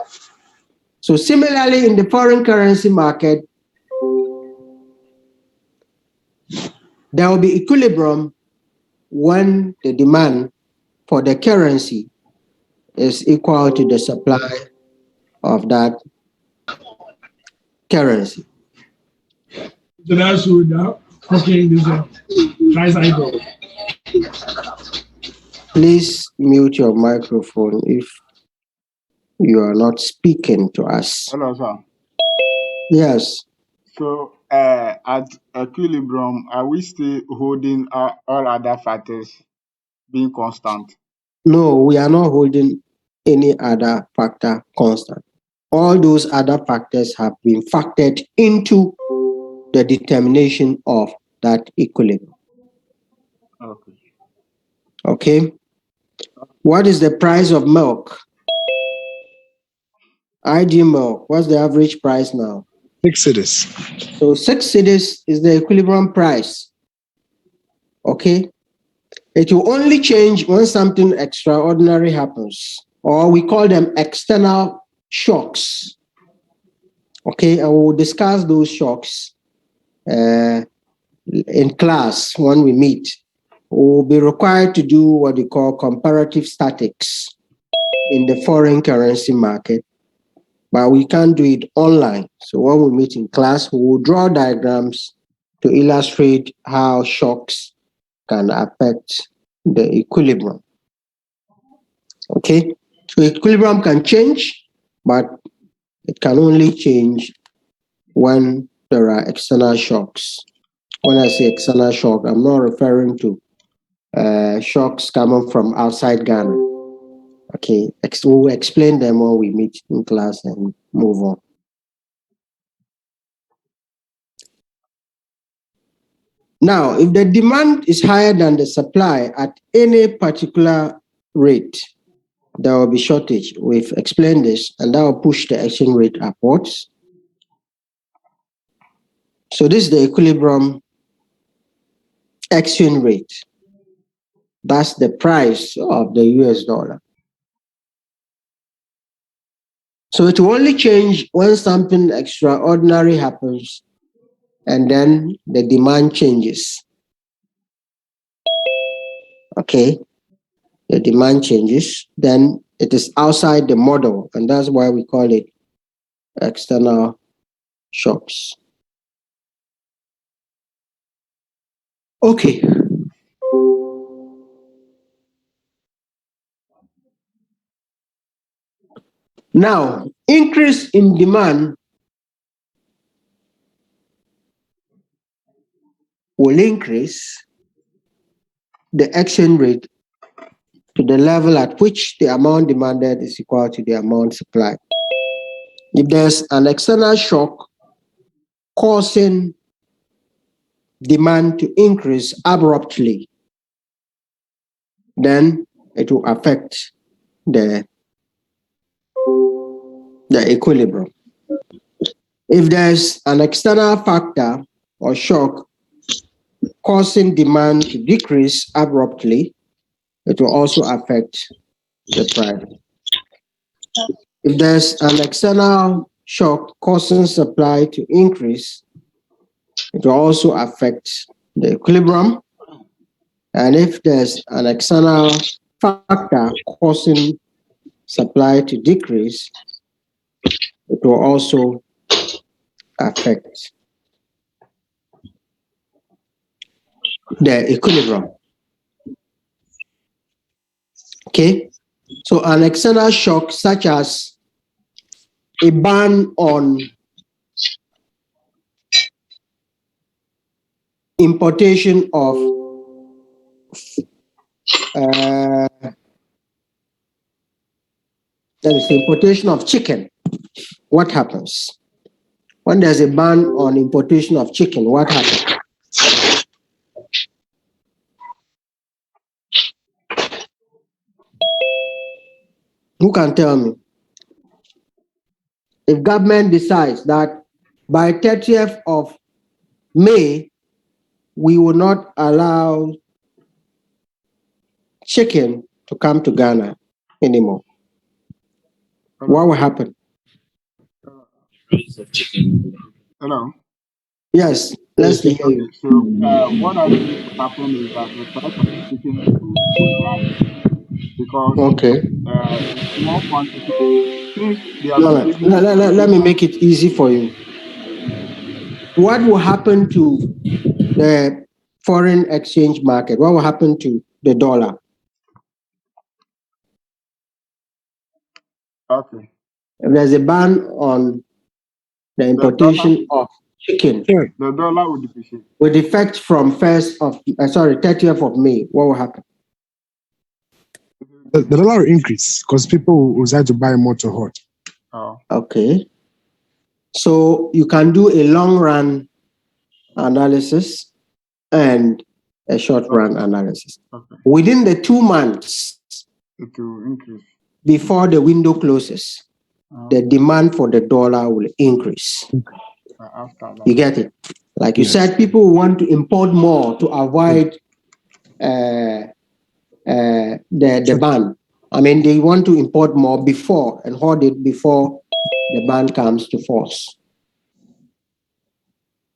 So similarly, in the foreign currency market, there will be equilibrium when the demand for the currency is equal to the supply of that currency. So that's what now. Okay, this price cycle. Please mute your microphone if you are not speaking to us. Hello, sir. Yes. So, at equilibrium, are we still holding all other factors being constant? No, we are not holding any other factor constant. All those other factors have been factored into the determination of that equilibrium. Okay. Okay? What is the price of milk? ID milk, what's the average price now? 6 cedis. So 6 cedis is the equilibrium price. Okay? It will only change when something extraordinary happens, or we call them external shocks. Okay, and we'll discuss those shocks in class when we meet. We'll be required to do what we call comparative statics in the foreign currency market, but we can't do it online. So when we meet in class, we will draw diagrams to illustrate how shocks can affect the equilibrium. Okay, so equilibrium can change, but it can only change when there are external shocks. When I say external shock, I'm not referring to shocks coming from outside Ghana. Okay, we'll explain them when we meet in class and move on. Now, if the demand is higher than the supply at any particular rate, there will be shortage. We've explained this, and that will push the exchange rate upwards. So this is the equilibrium exchange rate. That's the price of the US dollar. So it will only change when something extraordinary happens and then the demand changes. Okay, the demand changes, then it is outside the model, and that's why we call it external shocks. Okay. Now, increase in demand will increase the exchange rate to the level at which the amount demanded is equal to the amount supplied. If there's an external shock causing demand to increase abruptly, then it will affect the equilibrium. If there's an external factor or shock causing demand to decrease abruptly, it will also affect the price. If there's an external shock causing supply to increase, it will also affect the equilibrium. And if there's an external factor causing supply to decrease, it will also affect the equilibrium. Okay, so an external shock such as a ban on importation of importation of chicken. What happens? When there's a ban on importation of chicken, what happens? Who can tell me? if government decides that by 30th of May, we will not allow chicken to come to Ghana anymore, what will happen? Hello. Yes, let's hear Okay. you. So what I think will happen is that the price of chicken would rise because Okay. in small quantity, since they are No, not no, able to let produce. me make it easy for you. What will happen to the foreign exchange market? What will happen to the dollar? Okay. If there's a ban on the The dollar, importation of chicken the dollar will depreciate. with effect from 30th of May, what will happen? The dollar will increase because people will decide to buy more to hoard. Oh. Okay. So you can do a long run analysis and a short run analysis. Okay. Within the 2 months It will increase. before the window closes, the demand for the dollar will increase. After that. You get it? Like you Yes. said, people want to import more to avoid the ban. I mean, they want to import more before and hoard it before the ban comes to force.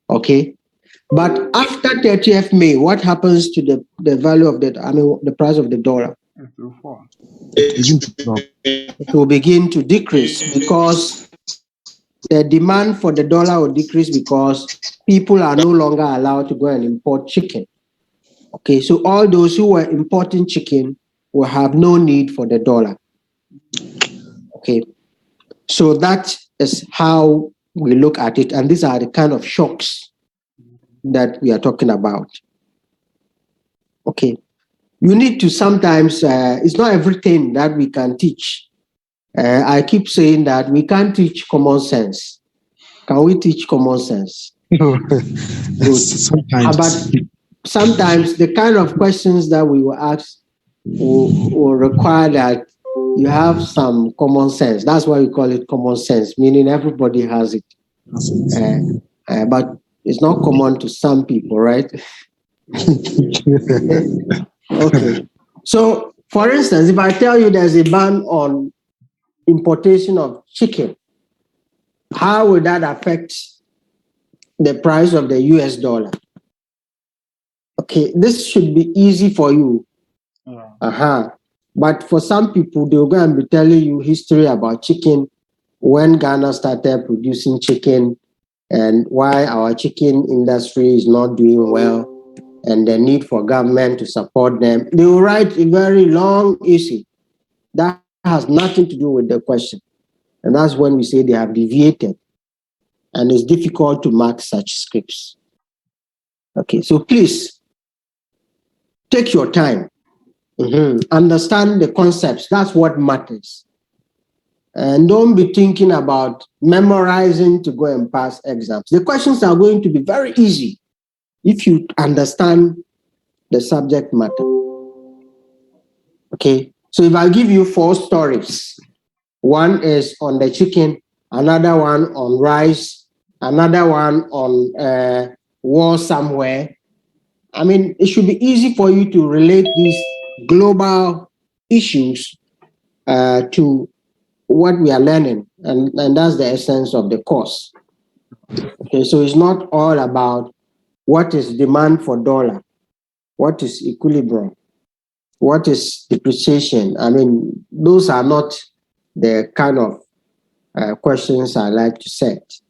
Okay? But after 30th May, what happens to the value of the price of the dollar? It will fall. It will begin to decrease because the demand for the dollar will decrease because people are no longer allowed to go and import chicken. Okay, so all those who were importing chicken will have no need for the dollar. Okay, so that is how we look at it, and these are the kind of shocks that we are talking about. Okay, you need to sometimes, it's not everything that we can teach. I keep saying that we can't teach common sense. Can we teach common sense? Good. Sometimes. But sometimes the kind of questions that we will ask will require that you have some common sense. That's why we call it common sense, meaning everybody has it. But it's not common to some people, right? Okay. So, for instance, if I tell you there's a ban on importation of chicken, how will that affect the price of the US dollar? Okay, this should be easy for you. Yeah. But for some people, they'll go and be telling you history about chicken, when Ghana started producing chicken, and why our chicken industry is not doing well, and the need for government to support them. They will write a very long essay that has nothing to do with the question. And that's when we say they have deviated. And it's difficult to mark such scripts. Okay, so please take your time. Understand the concepts. That's what matters. And don't be thinking about memorizing to go and pass exams. The questions are going to be very easy if you understand the subject matter. Okay, so if I give you 4 stories, one is on the chicken, another one on rice, another one on war somewhere. I mean, it should be easy for you to relate these global issues to what we are learning, and that's the essence of the course. Okay, so it's not all about what is demand for dollar, what is equilibrium, what is depreciation. I mean, those are not the kind of questions I like to set.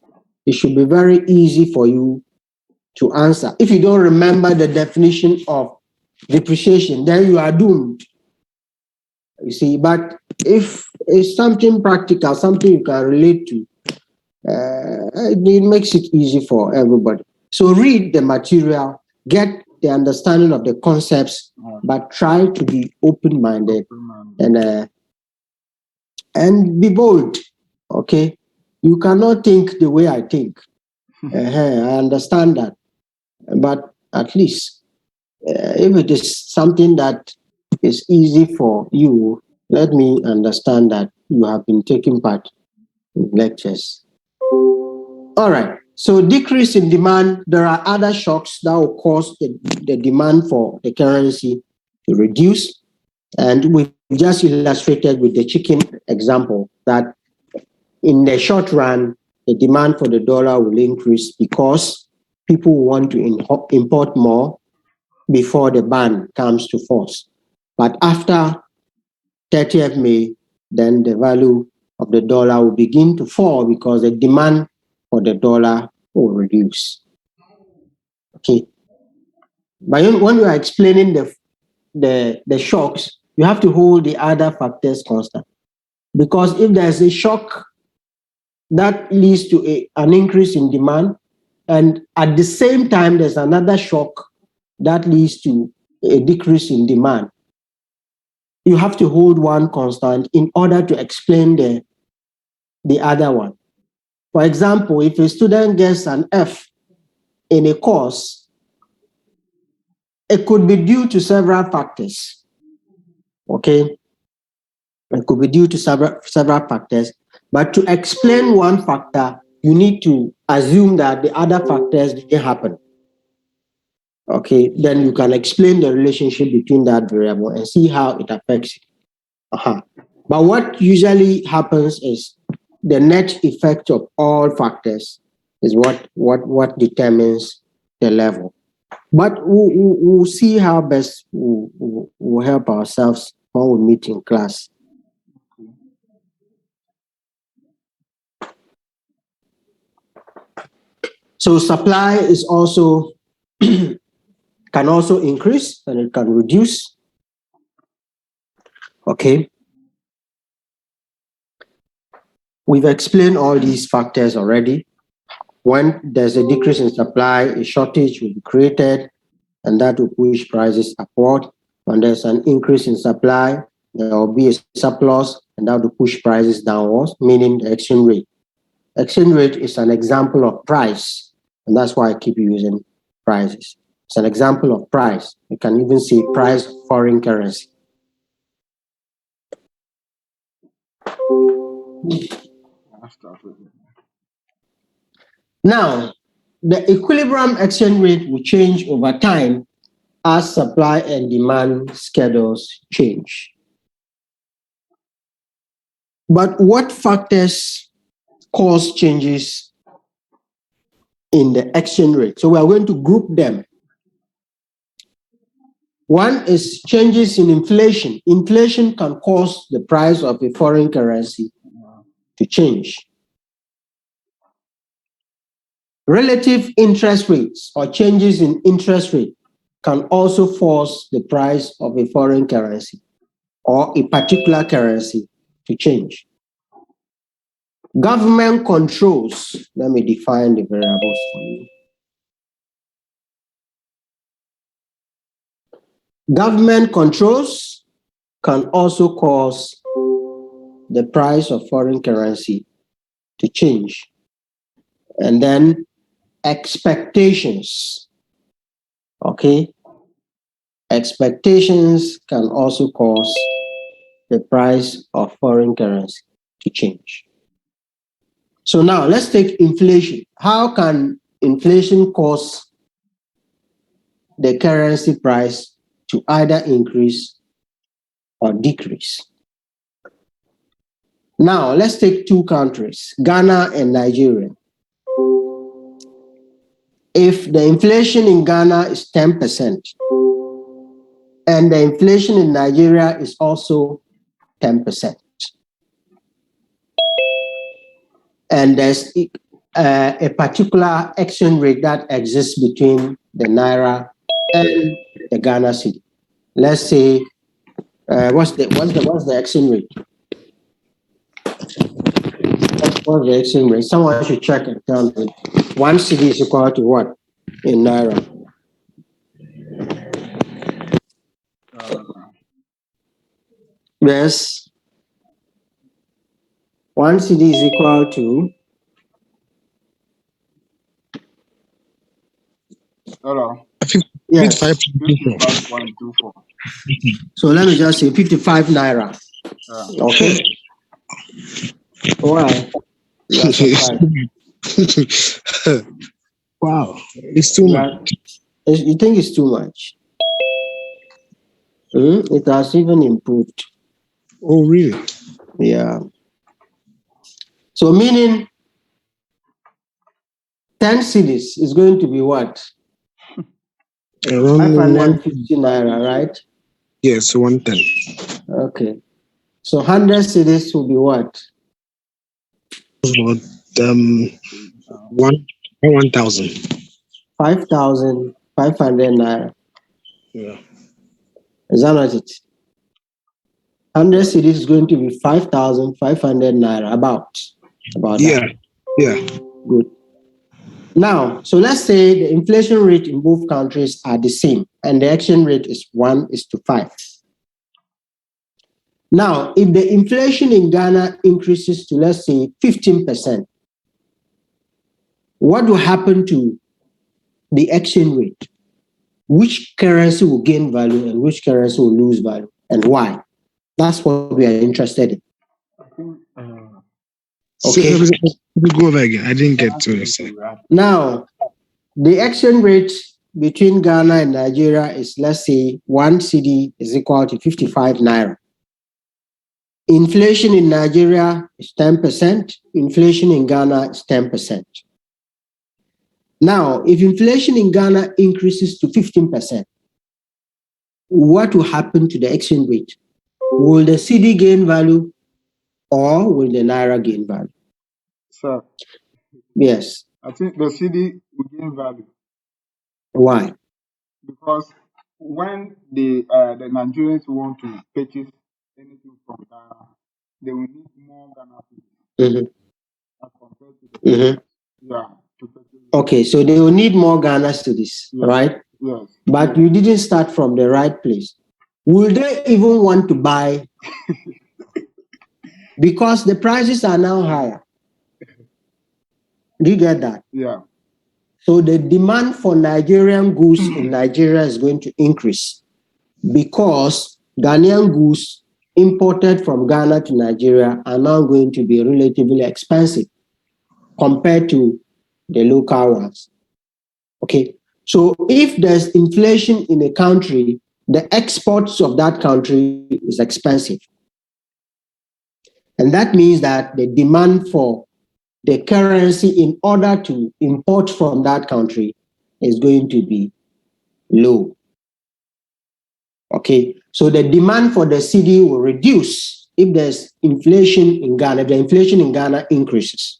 It should be very easy for you to answer. If you don't remember the definition of depreciation, then you are doomed. You see, but if it's something practical, something you can relate to, it makes it easy for everybody. So read the material, get the understanding of the concepts, but try to be open-minded and be bold. Okay, you cannot think the way I think. I understand that, but at least if it is something that is easy for you, let me understand that you have been taking part in lectures. All right. So decrease in demand, there are other shocks that will cause the demand for the currency to reduce. And we just illustrated with the chicken example that in the short run, the demand for the dollar will increase because people want to import more before the ban comes to force. But after 30th May, then the value of the dollar will begin to fall because the demand for the dollar will reduce. Okay. But when you are explaining the shocks, you have to hold the other factors constant. Because if there's a shock that leads to an increase in demand, and at the same time there's another shock that leads to a decrease in demand, you have to hold one constant in order to explain the other one. For example, if a student gets an F in a course, it could be due to several factors. Okay? It could be due to several factors. But to explain one factor, you need to assume that the other factors didn't happen. Okay? Then you can explain the relationship between that variable and see how it affects it. But what usually happens is the net effect of all factors is what determines the level. But we'll see how best we'll help ourselves when we meet in class. So supply is also can also increase and it can reduce. Okay. We've explained all these factors already. When there's a decrease in supply, a shortage will be created, and that will push prices upward. When there's an increase in supply, there will be a surplus, and that will push prices downwards, meaning the exchange rate. Exchange rate is an example of price, and that's why I keep using prices. It's an example of price. You can even say price of foreign currency. Now, the equilibrium exchange rate will change over time as supply and demand schedules change. But what factors cause changes in the exchange rate? So we are going to group them. One is changes in inflation. Inflation can cause the price of a foreign currency to change. Relative interest rates or changes in interest rate can also force the price of a foreign currency or a particular currency to change. Government controls, let me define the variables for you. Government controls can also cause the price of foreign currency to change. And then expectations, okay? Expectations can also cause the price of foreign currency to change. So now let's take inflation. How can inflation cause the currency price to either increase or decrease? Now let's take two countries, Ghana and Nigeria. If the inflation in Ghana is 10% and the inflation in Nigeria is also 10%, and there's a particular exchange rate that exists between the Naira and the Ghana cedi. Let's say, what's the exchange rate? What's the exchange rate? Someone should check and tell me. 1 cedi is equal to what in Naira? Yes. 1 cedi is equal to. Hello. Yes. 55.24. So let me just say 55 Naira. Okay. All right. You are surprised. Wow, it's too much. You think it's too much? It has even improved. Oh, really? Yeah. So meaning 10 cities is going to be what? Around 550 naira, right? Yes, 110. Okay. So 100 cities will be what? About 1,000. 5,500 naira. Yeah. Is that not it? 100 cities is going to be 5,500 naira, about Yeah. that. Yeah. Good. Now, so let's say the inflation rate in both countries are the same, and the exchange rate is 1:5. Now, if the inflation in Ghana increases to, let's say, 15%, what will happen to the exchange rate? Which currency will gain value and which currency will lose value, and why? That's what we are interested in. Okay. So, go over again. I didn't get to it. Now, the exchange rate between Ghana and Nigeria is, let's say, 1 cedi is equal to 55 naira. Inflation in Nigeria is 10%. Inflation in Ghana is 10%. Now, if inflation in Ghana increases to 15%, what will happen to the exchange rate? Will the cedi gain value or will the naira gain value? Sir, Yes. I think the cedi will gain value Why? because when the Nigerians want to purchase anything from Ghana, they will need more Ghana cedis as compared to the to purchase. Okay, so they will need more Ghana cedis, Yes. right? Yes. But you didn't start from the right place. Will they even want to buy? Because the prices are now higher. Do you get that? Yeah. So the demand for Nigerian goods in Nigeria is going to increase because Ghanaian goods imported from Ghana to Nigeria are now going to be relatively expensive compared to the local ones. Okay, so if there's inflation in a country, the exports of that country is expensive. And that means that the demand for the currency in order to import from that country is going to be low. Okay, so the demand for the cedi will reduce if there's inflation in Ghana, the inflation in Ghana increases.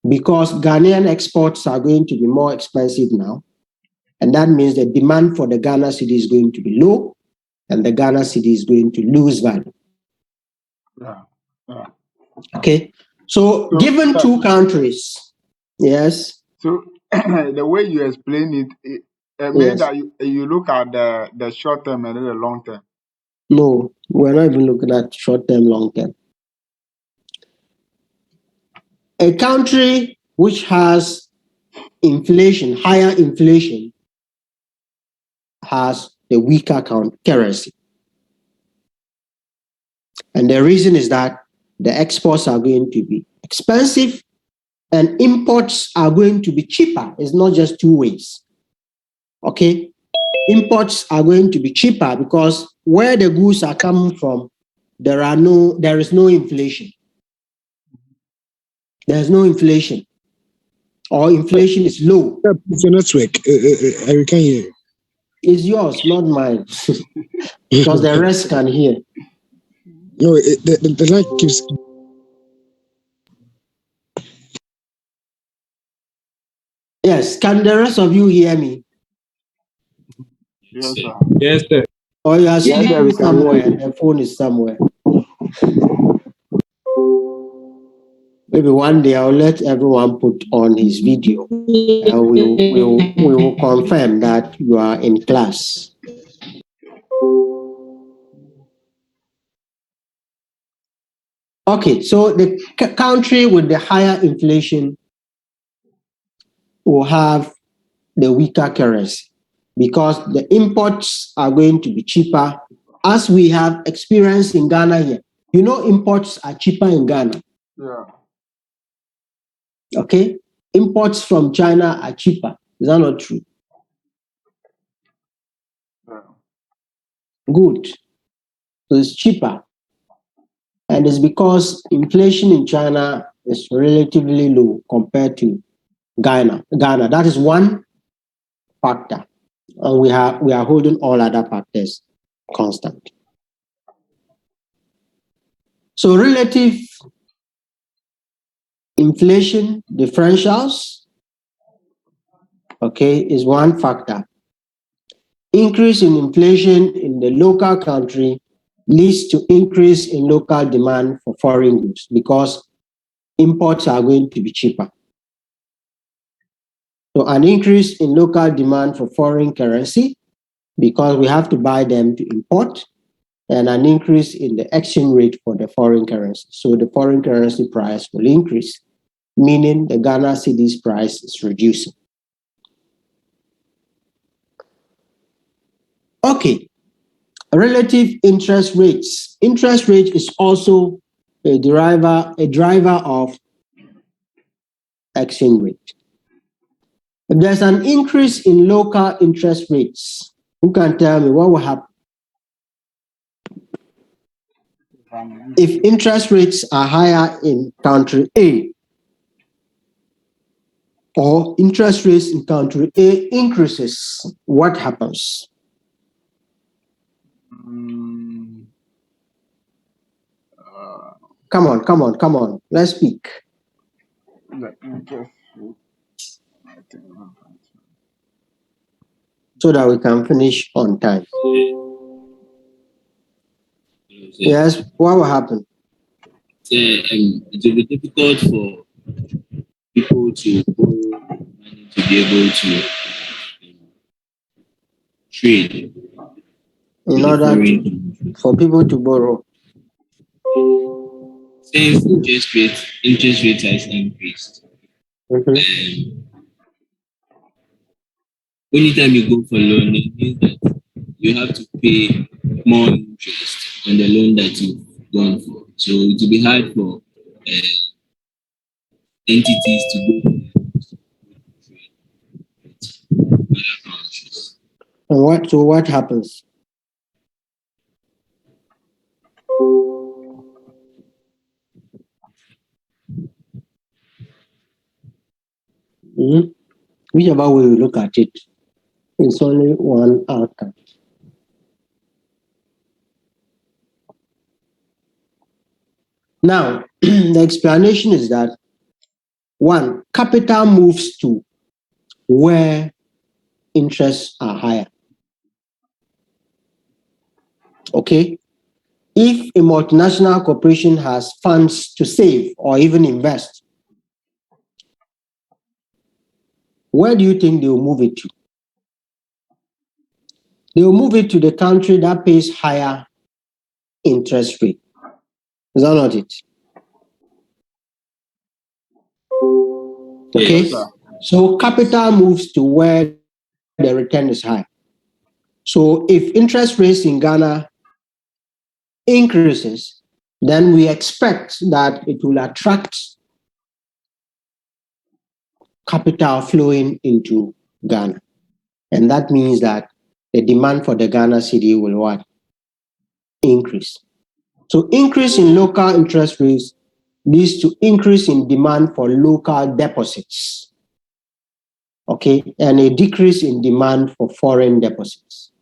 Because Ghanaian exports are going to be more expensive now. And that means the demand for the Ghana cedi is going to be low and the Ghana cedi is going to lose value. Yeah. Yeah. Okay, so given two countries, yes. So the way you explain it means that you look at the short term and the long term. No, we're not even looking at short term, long term. A country which has inflation, higher inflation, has the weaker currency. And the reason is that the exports are going to be expensive and imports are going to be cheaper. It's not just two ways. Okay? Imports are going to be cheaper because where the goods are coming from, there is no inflation. There's no inflation. Or inflation is low. It's your network. I can hear you. It's yours, not mine. Because the rest can hear. No, the line keeps. Yes, can the rest of you hear me? Yes, sir. Yes, sir. Or you are sleeping somewhere and the phone is somewhere. Maybe one day I'll let everyone put on his video and we will confirm that you are in class. Okay, so the country with the higher inflation will have the weaker currency because the imports are going to be cheaper, as we have experienced in Ghana here. You know, imports are cheaper in Ghana. Yeah. Okay? Imports from China are cheaper. Is that not true? Good. So it's cheaper. And it's because inflation in China is relatively low compared to Ghana. That is one factor. And we are holding all other factors constant. So relative inflation differentials, okay, is one factor. Increase in inflation in the local country leads to increase in local demand for foreign goods because imports are going to be cheaper. So an increase in local demand for foreign currency because we have to buy them to import, and an increase in the exchange rate for the foreign currency. So the foreign currency price will increase, meaning the Ghana cedi's price is reducing. Okay, relative interest rates. Interest rate is also a driver of exchange rate. If there's an increase in local interest rates, who can tell me what will happen? If interest rates are higher in country A, or interest rates in country A increases, what happens? Come on. Let's speak. The interest rate, I think. So that we can finish on time. Yes, what will happen? It will be difficult for people to borrow money to be able to trade In order for people to borrow. Since interest rate has increased, anytime you go for loan, it means that you have to pay more interest on the loan that you've gone for. So it will be hard for entities to go for other countries. And what happens? Whichever way we look at it, it's only one outcome. Now, the explanation is that one, capital moves to where interests are higher. Okay? If a multinational corporation has funds to save or even invest, where do you think they will move it to? They will move it to the country that pays higher interest rate. Is that not it? Okay? Yes, So capital moves to where the return is high. So if interest rates in Ghana increases, then we expect that it will attract capital flowing into Ghana. And that means that the demand for the Ghana cedi will what? Increase. So increase in local interest rates leads to increase in demand for local deposits. Okay, and a decrease in demand for foreign deposits.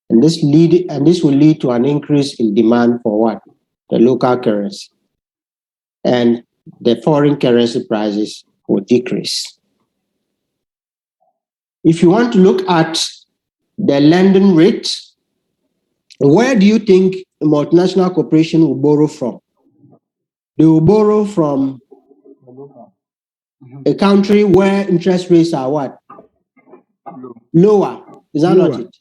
And this will lead to an increase in demand for what? The local currency. And the foreign currency prices will decrease. If you want to look at the lending rate, where do you think a multinational corporation will borrow from? They will borrow from a country where interest rates are what? Lower. Is that not it?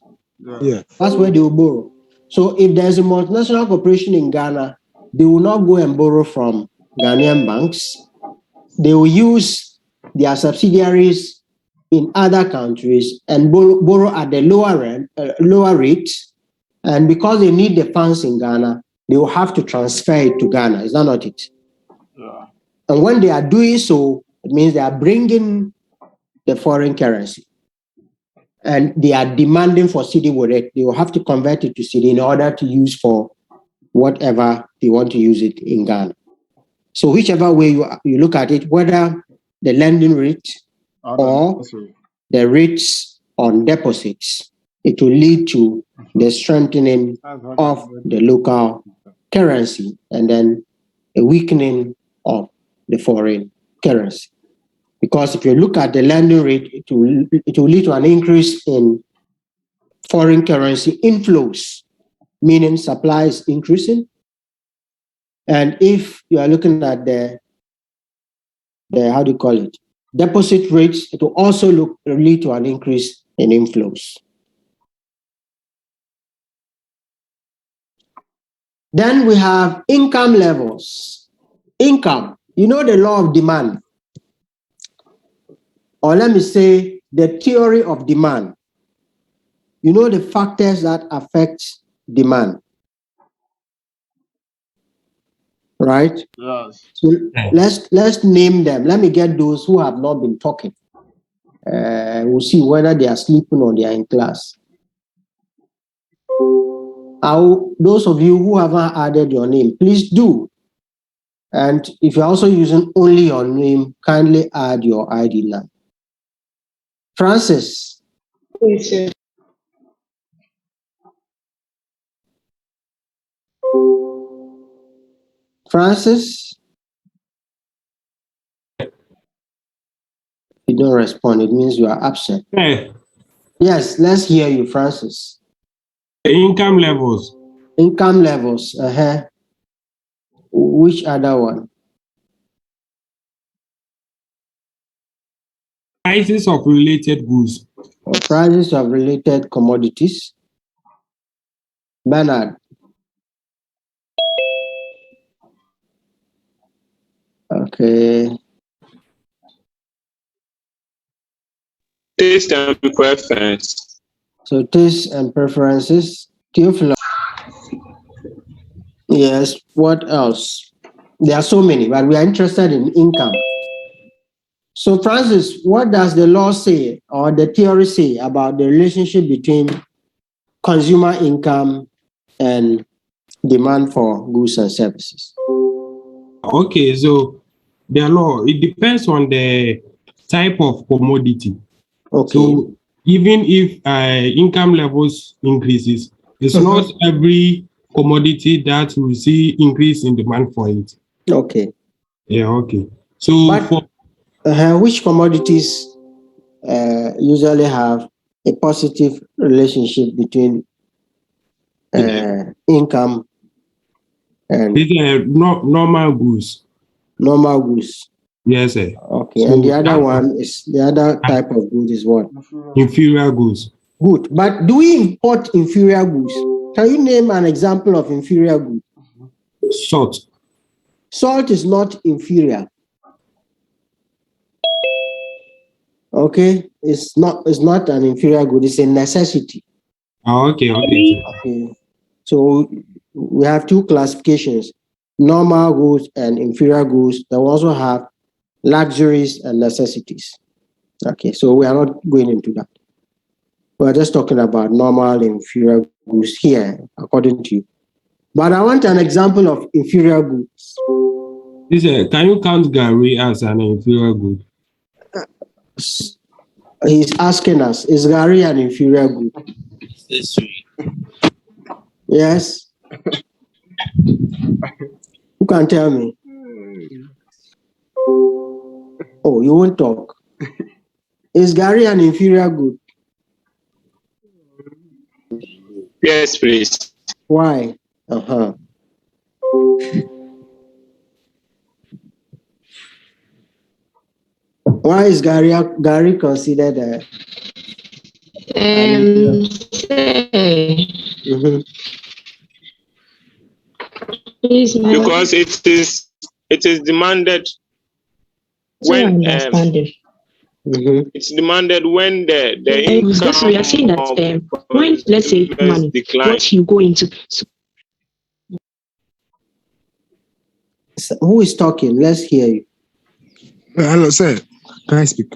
Yeah. That's where they will borrow. So if there's a multinational corporation in Ghana, they will not go and borrow from Ghanaian banks. They will use their subsidiaries in other countries and borrow at the lower rate. And because they need the funds in Ghana, they will have to transfer it to Ghana. Is that not it? Yeah. And when they are doing so, It means they are bringing the foreign currency and they are demanding for cedi with it. They will have to convert it to cedi in order to use for whatever they want to use it in Ghana. So whichever way you look at it, whether the lending rate or the rates on deposits, it will lead to the strengthening of the local currency and then a weakening of the foreign currency. Because if you look at the lending rate, it will lead to an increase in foreign currency inflows, meaning supply is increasing. And if you are looking at the how do you call it, deposit rates, it will also lead to an increase in inflows. Then we have income levels. Income, you know the law of demand, or let me say the theory of demand. You know the factors that affect demand, right? Yes. So let's name them. Let me get those who have not been talking. We'll see whether they are sleeping or they are in class. Those of you who haven't added your name, please do. And if you're also using only your name, kindly add your ID now. Francis. Yes, sir. Francis? You don't respond. It means you are absent. Hey, Yes, let's hear you, Francis. income levels. Income levels. Which other one? Prices of related goods. Or prices of related commodities. Bernard. Okay. Taste and preference. So taste and preferences. Theophilus. Yes. What else? There are so many, but we are interested in income. So Francis, what does the law say or the theory say about the relationship between consumer income and demand for goods and services? Okay, so the law, it depends on the type of commodity. Okay. So even if income levels increases, it's not every commodity that will see increase in demand for it. Okay. Yeah, okay. So which commodities usually have a positive relationship between income and normal goods? Normal goods. Yes, sir. Okay, so and the other one is the other type of good is what? Inferior goods. Good, but do we import inferior goods? Can you name an example of inferior good? Salt. Salt is not inferior. Okay, it's not an inferior good. It's a necessity. Oh, okay. So we have two classifications: normal goods and inferior goods. They also have luxuries and necessities. Okay, so we are not going into that. We're just talking about normal inferior goods here, according to you. But I want an example of inferior goods. Can you count Gary as an inferior good? He's asking us, is Gary an inferior good? Yes. Who can tell me? Oh, you won't talk. Is Gary an inferior good? Yes, please. Why? Why is Gary considered an inferior? Because it is demanded when it's demanded when the income so we are saying that when, let's say, money decline. what you go into. Who is talking? Let's hear you. Hello, sir. Can I speak?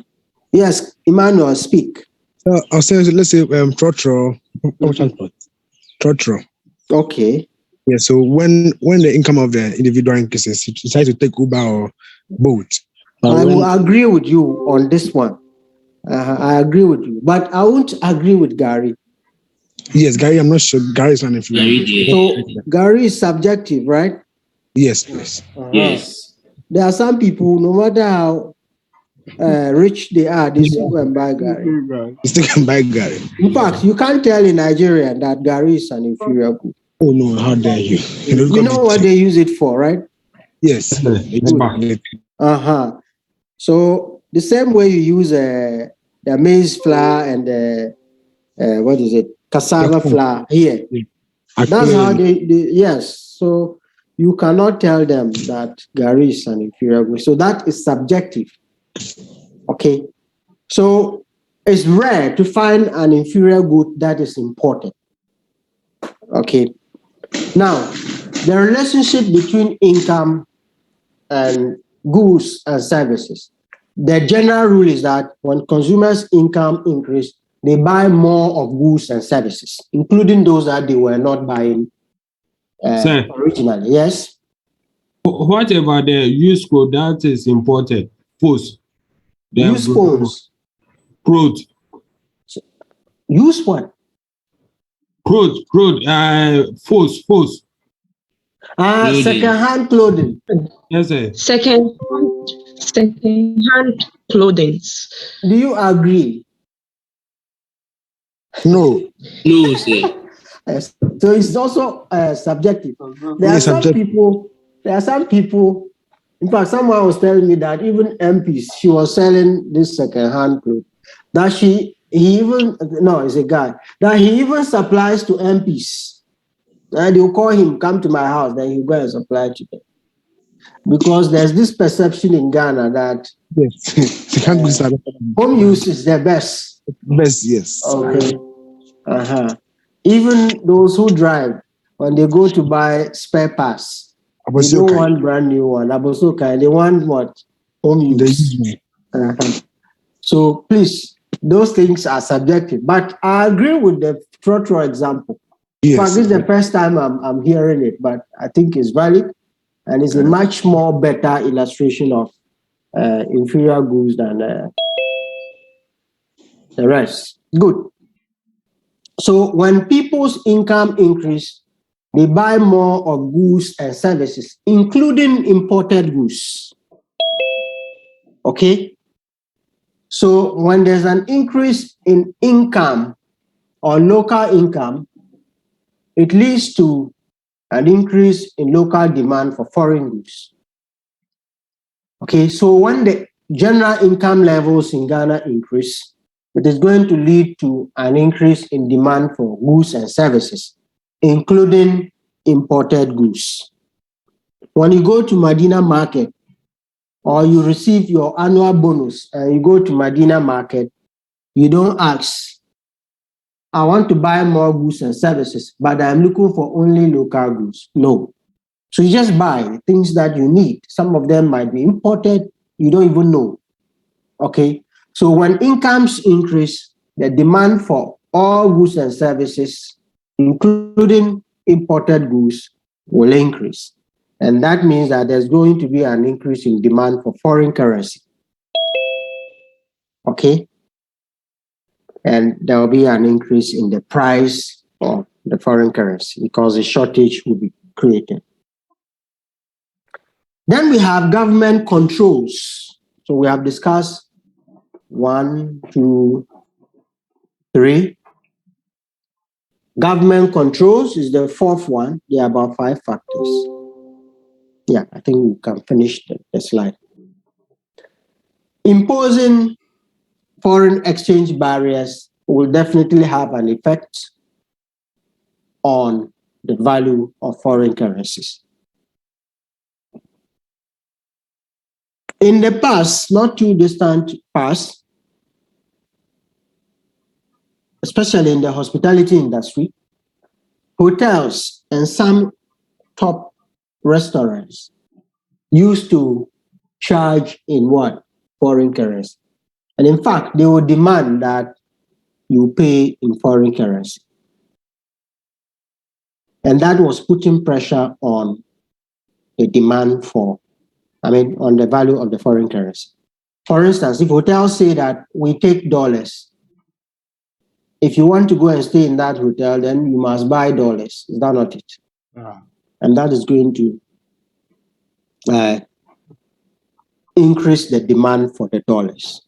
Yes, Emmanuel, speak. I'll say, let's say, trotro. Trotro. Okay. Yeah. So when the income of the individual increases, he decides to take Uber or boat. I will agree with you on this one. I agree with you, but I won't agree with Gary. Yes, Gary, I'm not sure. Gary is an inferior. So Gary is subjective, right? Yes, please. Yes. There are some people, no matter how rich they are, they still go and buy Gary. You still can buy Gary. In fact, you can't tell in Nigeria that Gary is an inferior good. Oh no, how dare you? You know what they use it for, right? Yes. So the same way you use the maize flour and the cassava flour here. That's how they yes. So you cannot tell them that Gary is an inferior good. So that is subjective. Okay. So it's rare to find an inferior good that is important. Okay. Now, the relationship between income and goods and services. The general rule is that when consumers' income increase, they buy more of goods and services, including those that they were not buying originally. Yes? What about the used code that is imported? Post. Used phones. Clothes. Use what? Clothes. Force. Second-hand clothing. Yes, sir. Second-hand clothing. Do you agree? No. No, sir. Yes. So it's also subjective. There are some people. In fact, someone was telling me that even MPs, she was selling this second-hand clothes. That it's a guy. That he even supplies to MPs. And they'll call him, come to my house, then he'll go and supply to them. Because there's this perception in Ghana that home use is the best. Best, yes. Okay. Even those who drive, when they go to buy spare parts, they don't want brand new one. They want what? Home use. So please, those things are subjective. But I agree with the trotro example. Yes. In fact, this is the first time I'm hearing it, but I think it's valid and it's a much more better illustration of inferior goods than the rest. Good. So when people's income increase, they buy more of goods and services, including imported goods. Okay? So when there's an increase in income or local income, it leads to an increase in local demand for foreign goods. Okay, so when the general income levels in Ghana increase, it is going to lead to an increase in demand for goods and services, including imported goods. When you go to Medina Market or you receive your annual bonus and you go to Medina Market, you don't ask, I want to buy more goods and services, but I'm looking for only local goods. No. So you just buy things that you need. Some of them might be imported, you don't even know. Okay? So when incomes increase, the demand for all goods and services, including imported goods, will increase. And that means that there's going to be an increase in demand for foreign currency. Okay? And there will be an increase in the price of the foreign currency because a shortage will be created. Then we have government controls. So we have discussed 1, 2, 3. Government controls is the fourth one. There are about 5 factors. Yeah, I think we can finish the slide. Imposing foreign exchange barriers will definitely have an effect on the value of foreign currencies. In the past, not too distant past, especially in the hospitality industry, hotels and some top restaurants used to charge in what? foreign currency. And in fact, they will demand that you pay in foreign currency. And that was putting pressure on the demand on the value of the foreign currency. For instance, if hotels say that we take dollars, if you want to go and stay in that hotel, then you must buy dollars. Is that not it? Yeah. And that is going to increase the demand for the dollars.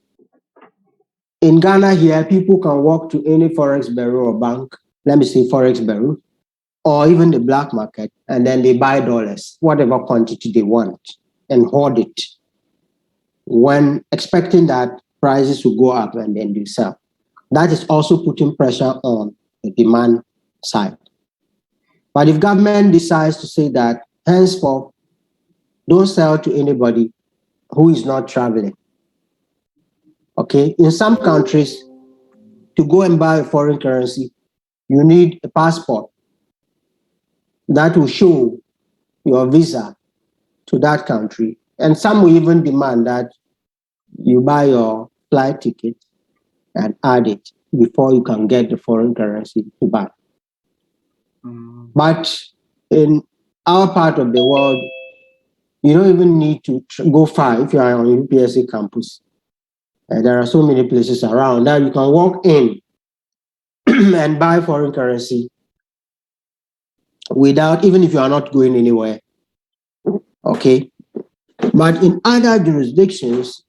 In Ghana here, people can walk to any forex bureau or bank, let me say forex bureau, or even the black market, and then they buy dollars, whatever quantity they want, and hoard it, when expecting that prices will go up and then they sell. That is also putting pressure on the demand side. But if government decides to say that henceforth, don't sell to anybody who is not traveling. Okay, in some countries, to go and buy a foreign currency, you need a passport that will show your visa to that country. And some will even demand that you buy your flight ticket and add it before you can get the foreign currency to buy. But in our part of the world, you don't even need to go far if you are on UPSA campus. There are so many places around that you can walk in and buy foreign currency without, even if you are not going anywhere. Okay. But in other jurisdictions,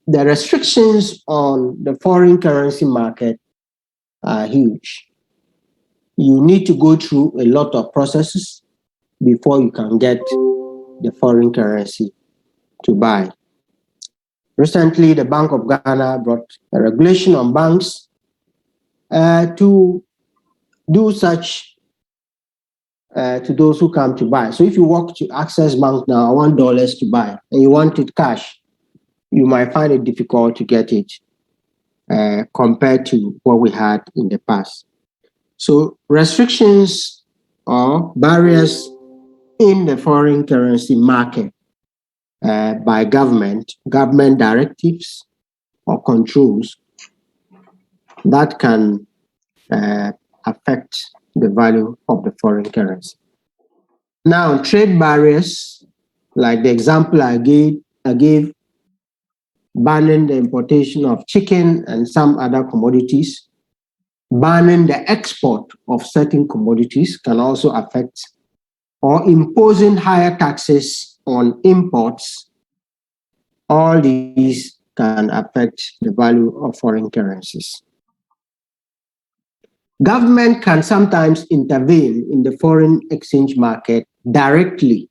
the restrictions on the foreign currency market are huge. You need to go through a lot of processes before you can get the foreign currency to buy. Recently, the Bank of Ghana brought a regulation on banks to do such to those who come to buy. So if you walk to Access Bank now, $1 to buy, and you want it cash, you might find it difficult to get it compared to what we had in the past. So restrictions or barriers in the foreign currency market by government directives or controls that can affect the value of the foreign currency. Now, trade barriers, like the example I gave, banning the importation of chicken and some other commodities, banning the export of certain commodities can also affect, or imposing higher taxes on imports. All these can affect the value of foreign currencies. Government can sometimes intervene in the foreign exchange market directly.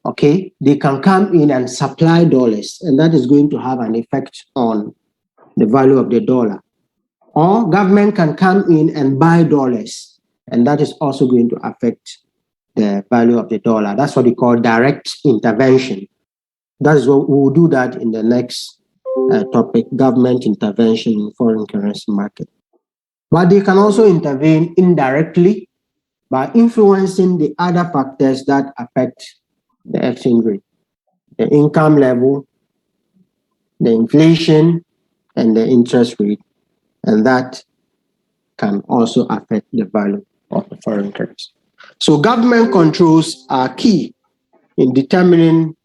Okay, they can come in and supply dollars, and that is going to have an effect on the value of the dollar. Or government can come in and buy dollars, and that is also going to affect the value of the dollar. That's what we call direct intervention. That is what we will do that in the next topic, government intervention in foreign currency market. But they can also intervene indirectly by influencing the other factors that affect the exchange rate, the income level, the inflation, and the interest rate. And that can also affect the value of the foreign currency. So government controls are key in determining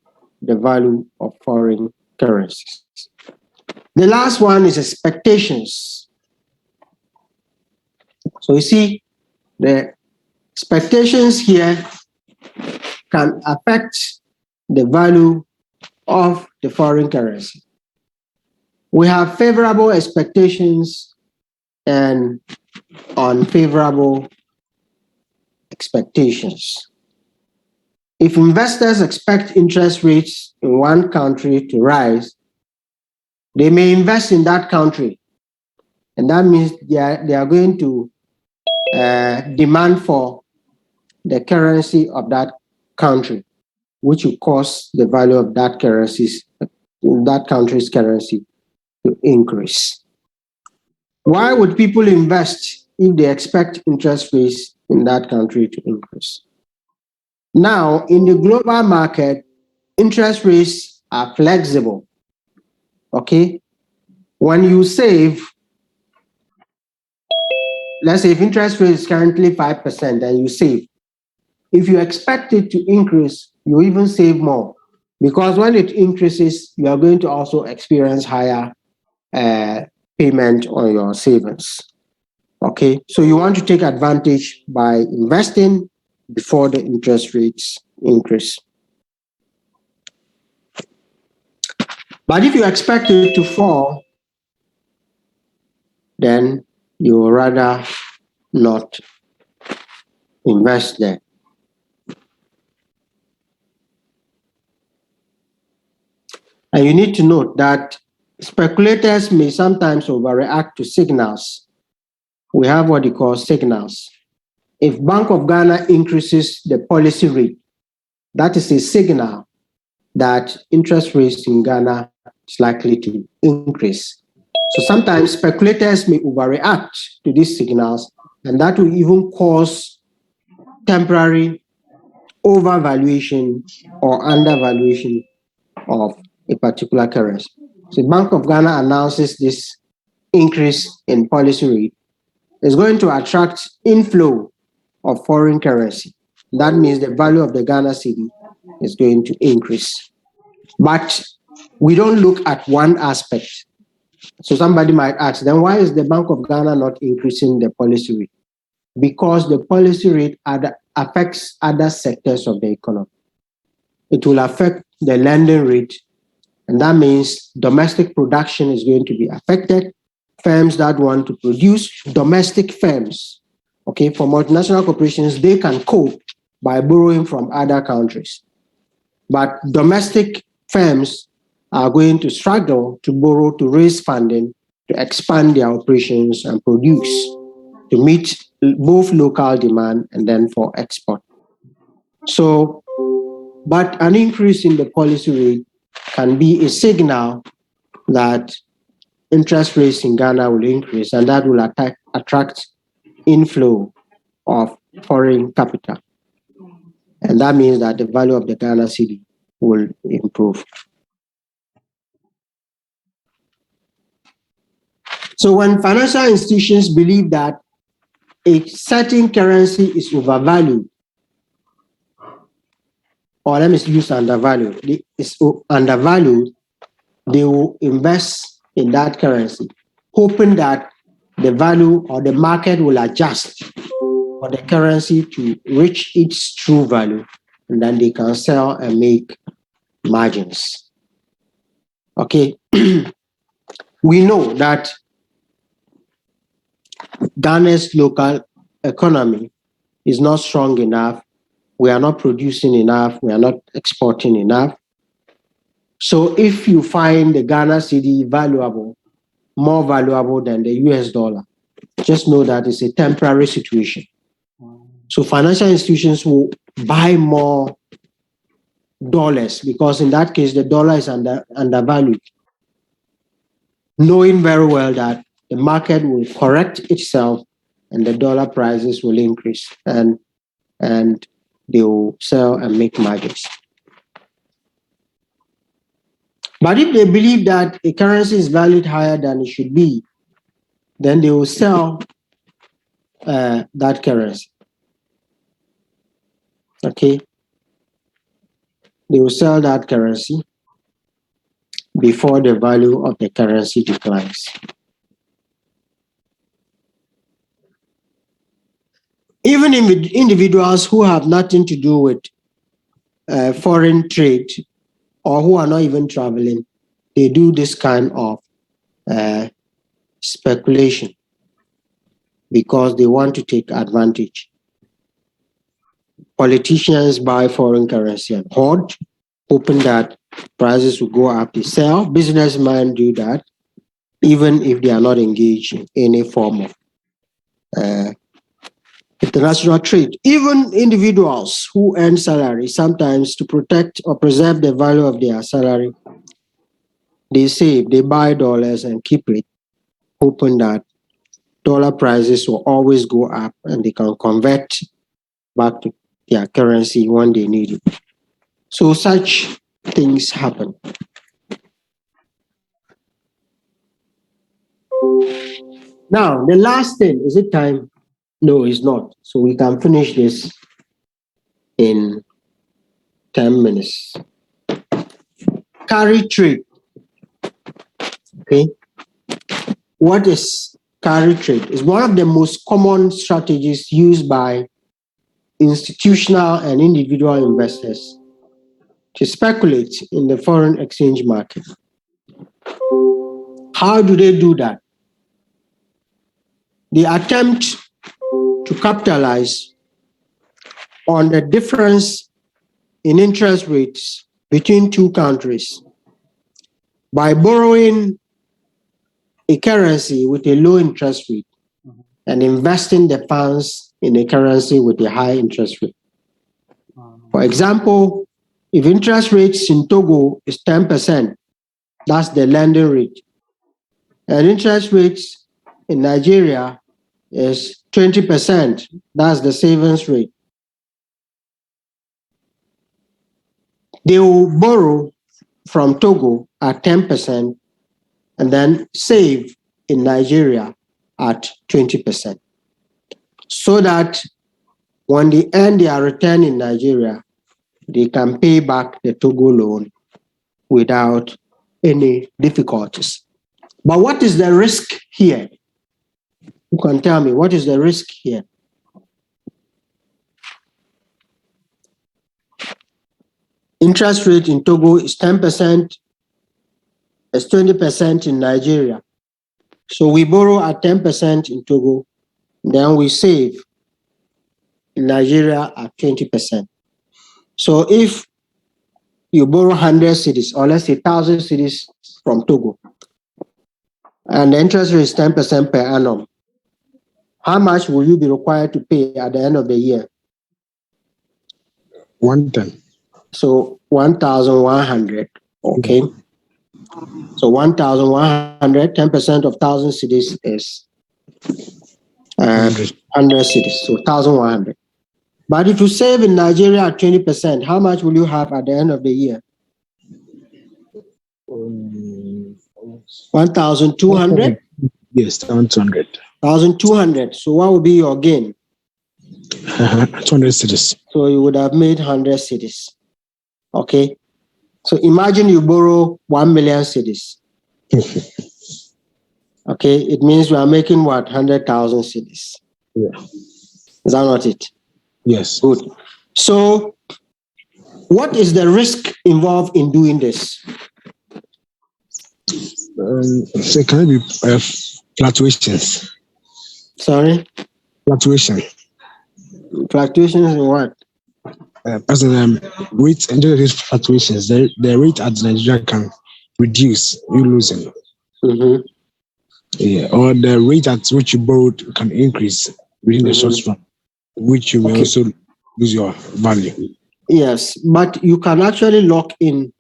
the value of foreign currencies. The last one is expectations. So you see, the expectations here can affect the value of the foreign currency. We have favorable expectations and unfavorable expectations. If investors expect interest rates in one country to rise, they may invest in that country. And that means they are going to demand for the currency of that country, which will cause the value of that country's currency to increase. Why would people invest if they expect interest rates in that country to increase? Now, in the global market, interest rates are flexible. Okay? When you save, let's say if interest rate is currently 5% and you save, if you expect it to increase, you even save more. Because when it increases, you are going to also experience higher payment on your savings. Okay, so you want to take advantage by investing before the interest rates increase. But if you expect it to fall, then you will rather not invest there. And you need to note that speculators may sometimes overreact to signals. We have what they call signals. If Bank of Ghana increases the policy rate, that is a signal that interest rates in Ghana is likely to increase. So sometimes speculators may overreact to these signals, and that will even cause temporary overvaluation or undervaluation of a particular currency. So Bank of Ghana announces this increase in policy rate is going to attract inflow of foreign currency. That means the value of the Ghana cedi is going to increase. But we don't look at one aspect. So somebody might ask, then why is the Bank of Ghana not increasing the policy rate? Because the policy rate affects other sectors of the economy. It will affect the lending rate, and that means domestic production is going to be affected. Firms that want to produce, domestic firms, okay, for multinational corporations, they can cope by borrowing from other countries. But domestic firms are going to struggle to borrow to raise funding to expand their operations and produce to meet both local demand and then for export. So, but an increase in the policy rate can be a signal that interest rates in Ghana will increase, and that will attract inflow of foreign capital. And that means that the value of the Ghana cedi will improve. So when financial institutions believe that a certain currency is overvalued, or let me use undervalued, it's undervalued, they will invest in that currency, hoping that the value or the market will adjust for the currency to reach its true value, and then they can sell and make margins. Okay, we know that Ghana's local economy is not strong enough. We are not producing enough. We are not exporting enough. So if you find the Ghana cedi valuable, more valuable than the US dollar, just know that it's a temporary situation. So financial institutions will buy more dollars because in that case, the dollar is undervalued, knowing very well that the market will correct itself and the dollar prices will increase and they will sell and make margins. But if they believe that a currency is valued higher than it should be, then they will sell that currency. Okay? They will sell that currency before the value of the currency declines. Even individuals who have nothing to do with foreign trade or who are not even traveling, they do this kind of speculation because they want to take advantage. Politicians buy foreign currency and hoard, hoping that prices will go up. They sell. Businessmen do that, even if they are not engaged in any form of international trade. Even individuals who earn salary, sometimes to protect or preserve the value of their salary, they save, they buy dollars and keep it, hoping that dollar prices will always go up and they can convert back to their currency when they need it. So such things happen. Now, the last thing, is it time? No, it's not. So we can finish this in 10 minutes. Carry trade. Okay. What is carry trade? It's one of the most common strategies used by institutional and individual investors to speculate in the foreign exchange market. How do they do that? They attempt to capitalize on the difference in interest rates between two countries by borrowing a currency with a low interest rate and investing the funds in a currency with a high interest rate. For example, if interest rates in Togo is 10%, that's the lending rate, and interest rates in Nigeria is 20%, that's the savings rate. They will borrow from Togo at 10% and then save in Nigeria at 20%. So that when they earn their return in Nigeria, they can pay back the Togo loan without any difficulties. But what is the risk here? Who can tell me what is the risk here? Interest rate in Togo is 10%, it's 20% in Nigeria. So we borrow at 10% in Togo, then we save in Nigeria at 20%. So if you borrow 100 cedis, or let's say 1,000 cedis from Togo, and the interest rate is 10% per annum, how much will you be required to pay at the end of the year? 110. So 1,100, okay? So 1,100, 10% of 1,000 cedis is 100 cedis, so 1,100. But if you save in Nigeria at 20%, how much will you have at the end of the year? 1,200? Yes, 1,200. 1,200. So what would be your gain? 200 cedis. So you would have made 100 cedis. Okay. So imagine you borrow 1 million cedis. Okay. It means you are making what? 100,000 cedis. Yeah. Is that not it? Yes. Good. So what is the risk involved in doing this? So can it be fluctuations? Sorry? Fluctuation. Fluctuations in what? As in rate and these fluctuations, the rate at Nigeria can reduce, you losing. Mm-hmm. Yeah, or the rate at which you borrowed can increase within the short run, which you may also lose your value. Yes, but you can actually lock in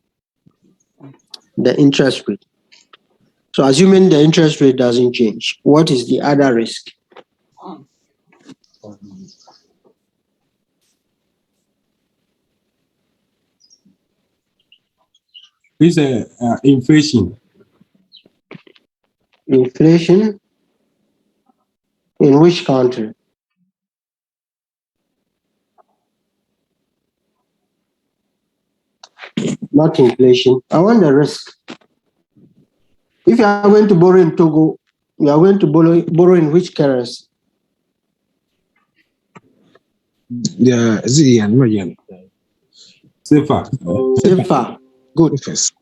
the interest rate. So assuming the interest rate doesn't change, what is the other risk? This is inflation. Inflation? In which country? Not inflation. I want the risk. If you are going to borrow in Togo, you are going to borrow in which currency? Yeah, is it yen? No yen. Safer. Safer. Good. Yes.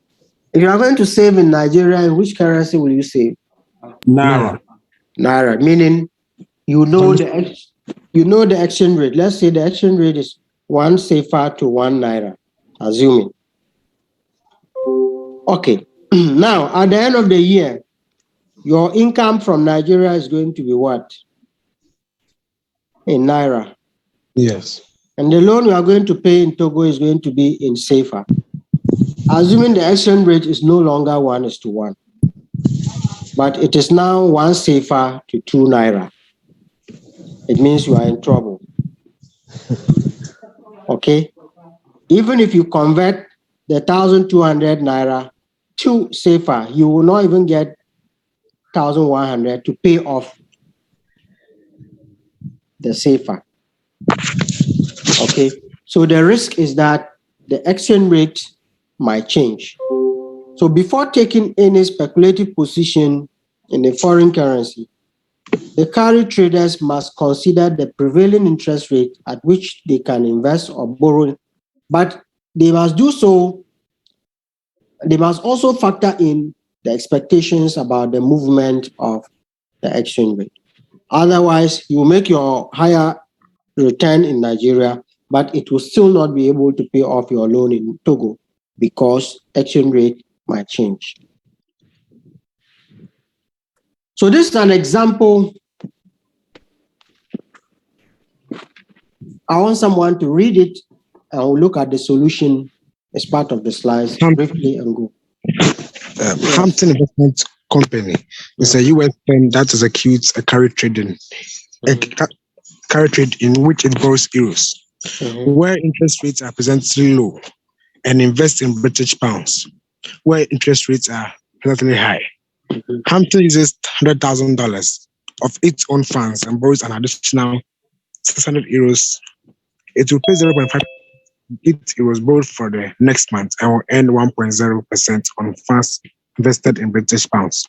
If you are going to save in Nigeria, in which currency will you save? Naira. Naira, meaning you know the exchange rate. Let's say the exchange rate is 1 safer to 1 naira, assuming. Okay. Now, at the end of the year, your income from Nigeria is going to be what? In naira. Yes. And the loan you are going to pay in Togo is going to be in safer. Assuming the exchange rate is no longer 1:1, but it is now 1 safer to 2 naira. It means you are in trouble. Okay? Even if you convert the 1,200 naira to safer, you will not even get 1,100 to pay off the safer. Okay, so the risk is that the exchange rate might change. So before taking any speculative position in a foreign currency, the carry traders must consider the prevailing interest rate at which they can invest or borrow, but they must do so. They must also factor in the expectations about the movement of the exchange rate. Otherwise, you make your higher return in Nigeria, but it will still not be able to pay off your loan in Togo because exchange rate might change. So this is an example. I want someone to read it and we'll look at the solution as part of the slides briefly and go. Hampton Investment Company is a U.S. firm that executes a carry trade in which it borrows euros, where interest rates are presently low, and invests in British pounds, where interest rates are presently high. Hampton uses $100,000 of its own funds and borrows an additional 600 euros. It will pay 0.5. It was borrowed for the next month and will earn 1.0% on funds invested in British pounds.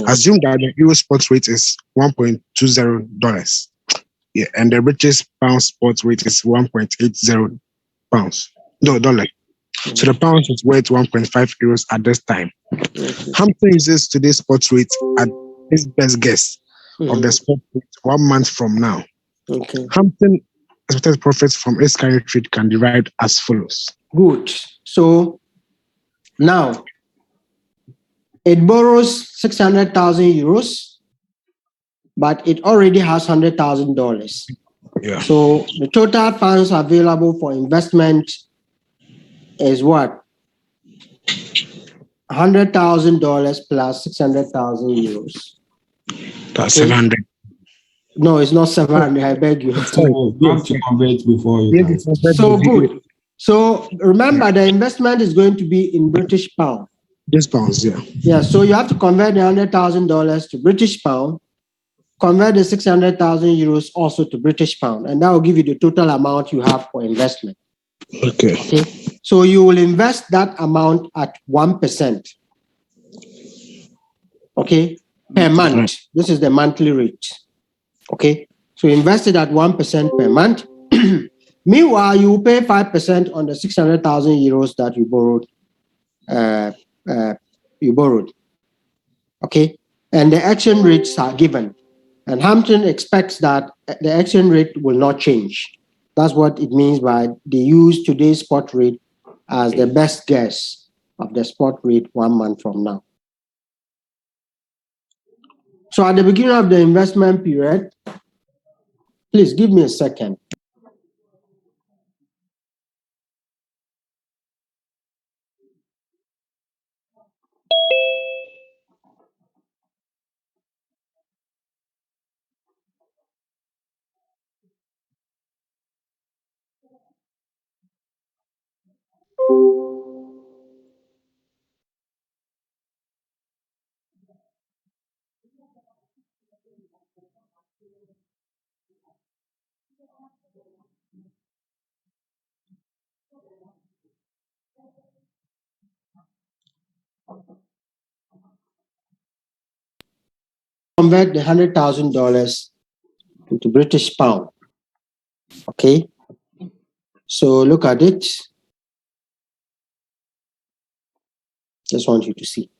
Assume that the euro spot rate is $1.20. Yeah, and the British pound spot rate is 1.80 pounds. No, dollar. So the pound is worth 1.5 euros at this time. Hampton uses today's spot rate at his best guess of the spot rate 1 month from now. Hampton expected profits from its carry trade can be derived as follows. Good. So now it borrows 600,000 euros, but it already has $100,000. Yeah. So the total funds available for investment is what? $100,000 plus 600,000 euros. That's 700. No, it's not 700. I beg you. So you have to convert before you can. So good. So remember, the investment is going to be in British pound. British pounds, yeah. Yeah. So you have to convert the $100,000 to British pound. Convert the 600,000 euros also to British pound, and that will give you the total amount you have for investment. Okay. So you will invest that amount at 1%. Okay, per month. This is the monthly rate. Okay, so invest it at 1% per month. Meanwhile, you pay 5% on the 600,000 euros that you borrowed. Okay, and the exchange rates are given. And Hampton expects that the exchange rate will not change. That's what it means by they use today's spot rate as the best guess of the spot rate 1 month from now. So at the beginning of the investment period, please give me a second. Convert the $100,000 into British pound. Okay, so look at it. Just want you to see.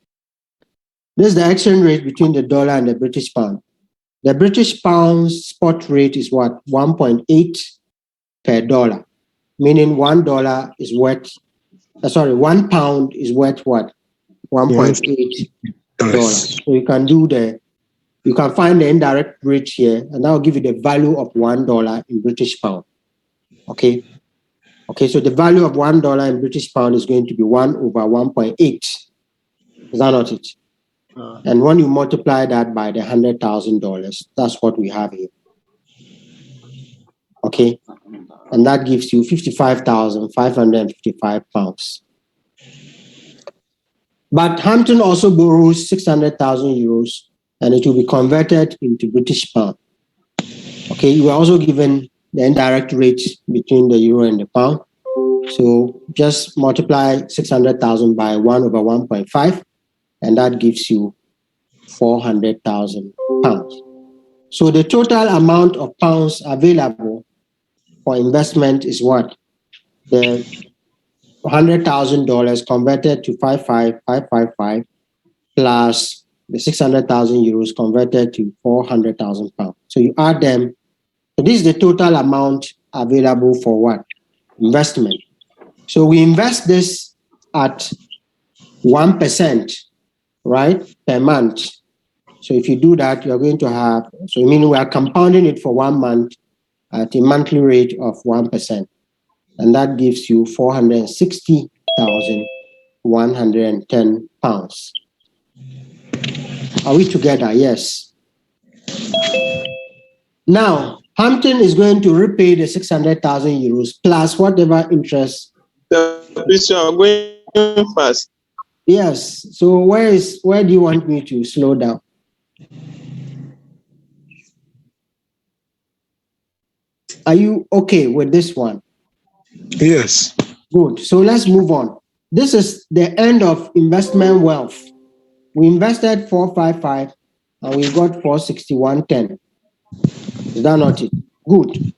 This is the exchange rate between the dollar and the British pound. The British pound spot rate is what? 1.8 per dollar, meaning $1 is worth, 1 pound is worth what? $1.8. So you can find the indirect rate here, and that will give you the value of $1 in British pound. Okay, so the value of $1 in British pound is going to be 1 over 1.8. Is that not it? And when you multiply that by the $100,000, that's what we have here. Okay, and that gives you 55,555 pounds. But Hampton also borrows 600,000 euros and it will be converted into British pound. Okay, you are also given the indirect rate between the euro and the pound. So just multiply 600,000 by 1 over 1.5, and that gives you 400,000 pounds. So the total amount of pounds available for investment is what? The $100,000 converted to 55555 plus the 600,000 euros converted to 400,000 pounds. So you add them. So this is the total amount available for what? Investment. So we invest this at 1%, right, per month. So if you do that, you're going to have, so I mean we are compounding it for 1 month at a monthly rate of 1%. And that gives you 460,110 pounds. Are we together? Yes. Now, Hampton is going to repay the 600,000 euros plus whatever interest. Please, you are going fast. Yes. So where do you want me to slow down? Are you okay with this one? Yes. Good. So let's move on. This is the end of investment wealth. We invested 455 and we got 461.10. Is that not it? Good.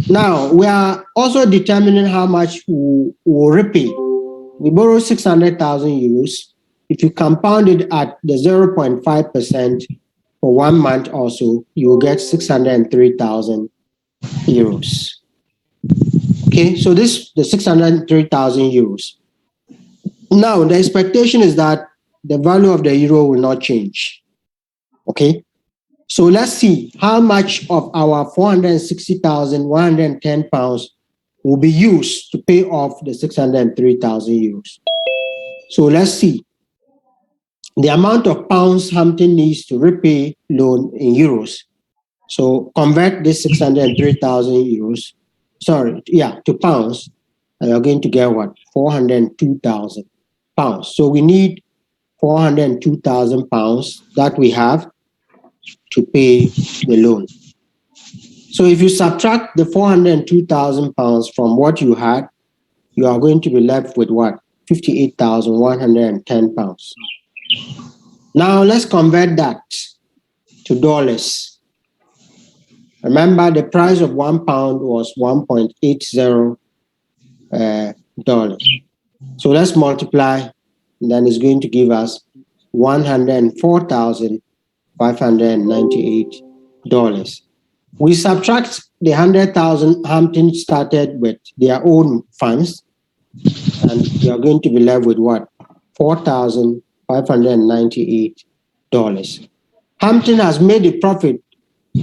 Now we are also determining how much we will repay. We borrow 600,000 euros. If you compound it at the 0.5% for 1 month also, you will get 603,000 euros. Okay, so this the 603,000 euros. Now the expectation is that the value of the euro will not change. Okay, so let's see how much of our 460,110 pounds will be used to pay off the 603,000 euros. So let's see the amount of pounds Hampton needs to repay loan in euros. So convert this 603,000 euros, to pounds, and you're going to get what? 402,000 pounds. So we need 402,000 pounds that we have to pay the loan. So if you subtract the 402,000 pounds from what you had, you are going to be left with what? 58,110 pounds. Now let's convert that to dollars. Remember, the price of 1 pound was $1.80. So let's multiply, and then it's going to give us $104,598. We subtract the 100,000 Hampton started with their own funds, and you're going to be left with what? $4,598. Hampton has made a profit,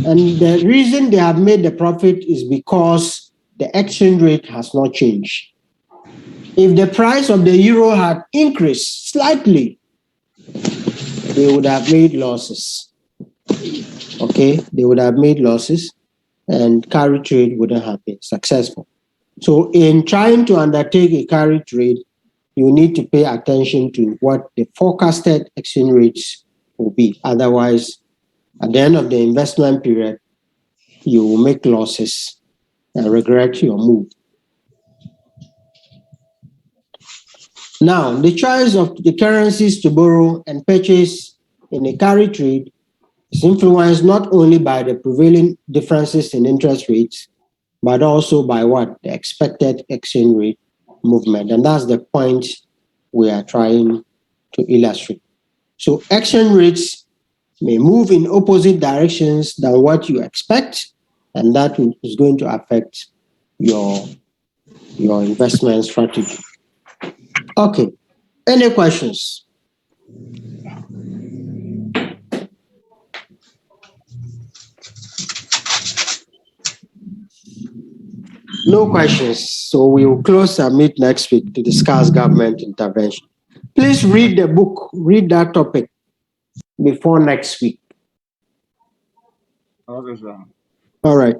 and the reason they have made the profit is because the exchange rate has not changed. If the price of the euro had increased slightly, they would have made losses. Okay, they would have made losses, and carry trade wouldn't have been successful. So in trying to undertake a carry trade, you need to pay attention to what the forecasted exchange rates will be. Otherwise, at the end of the investment period, you will make losses and regret your move. Now, the choice of the currencies to borrow and purchase in a carry trade is influenced not only by the prevailing differences in interest rates, but also by what? The expected exchange rate movement. And that's the point we are trying to illustrate. So exchange rates may move in opposite directions than what you expect, and that is going to affect your investment strategy. Okay, any questions? No questions. So we will close our meet next week to discuss government intervention. Please read the book, read that topic before next week. Okay, sir. All right.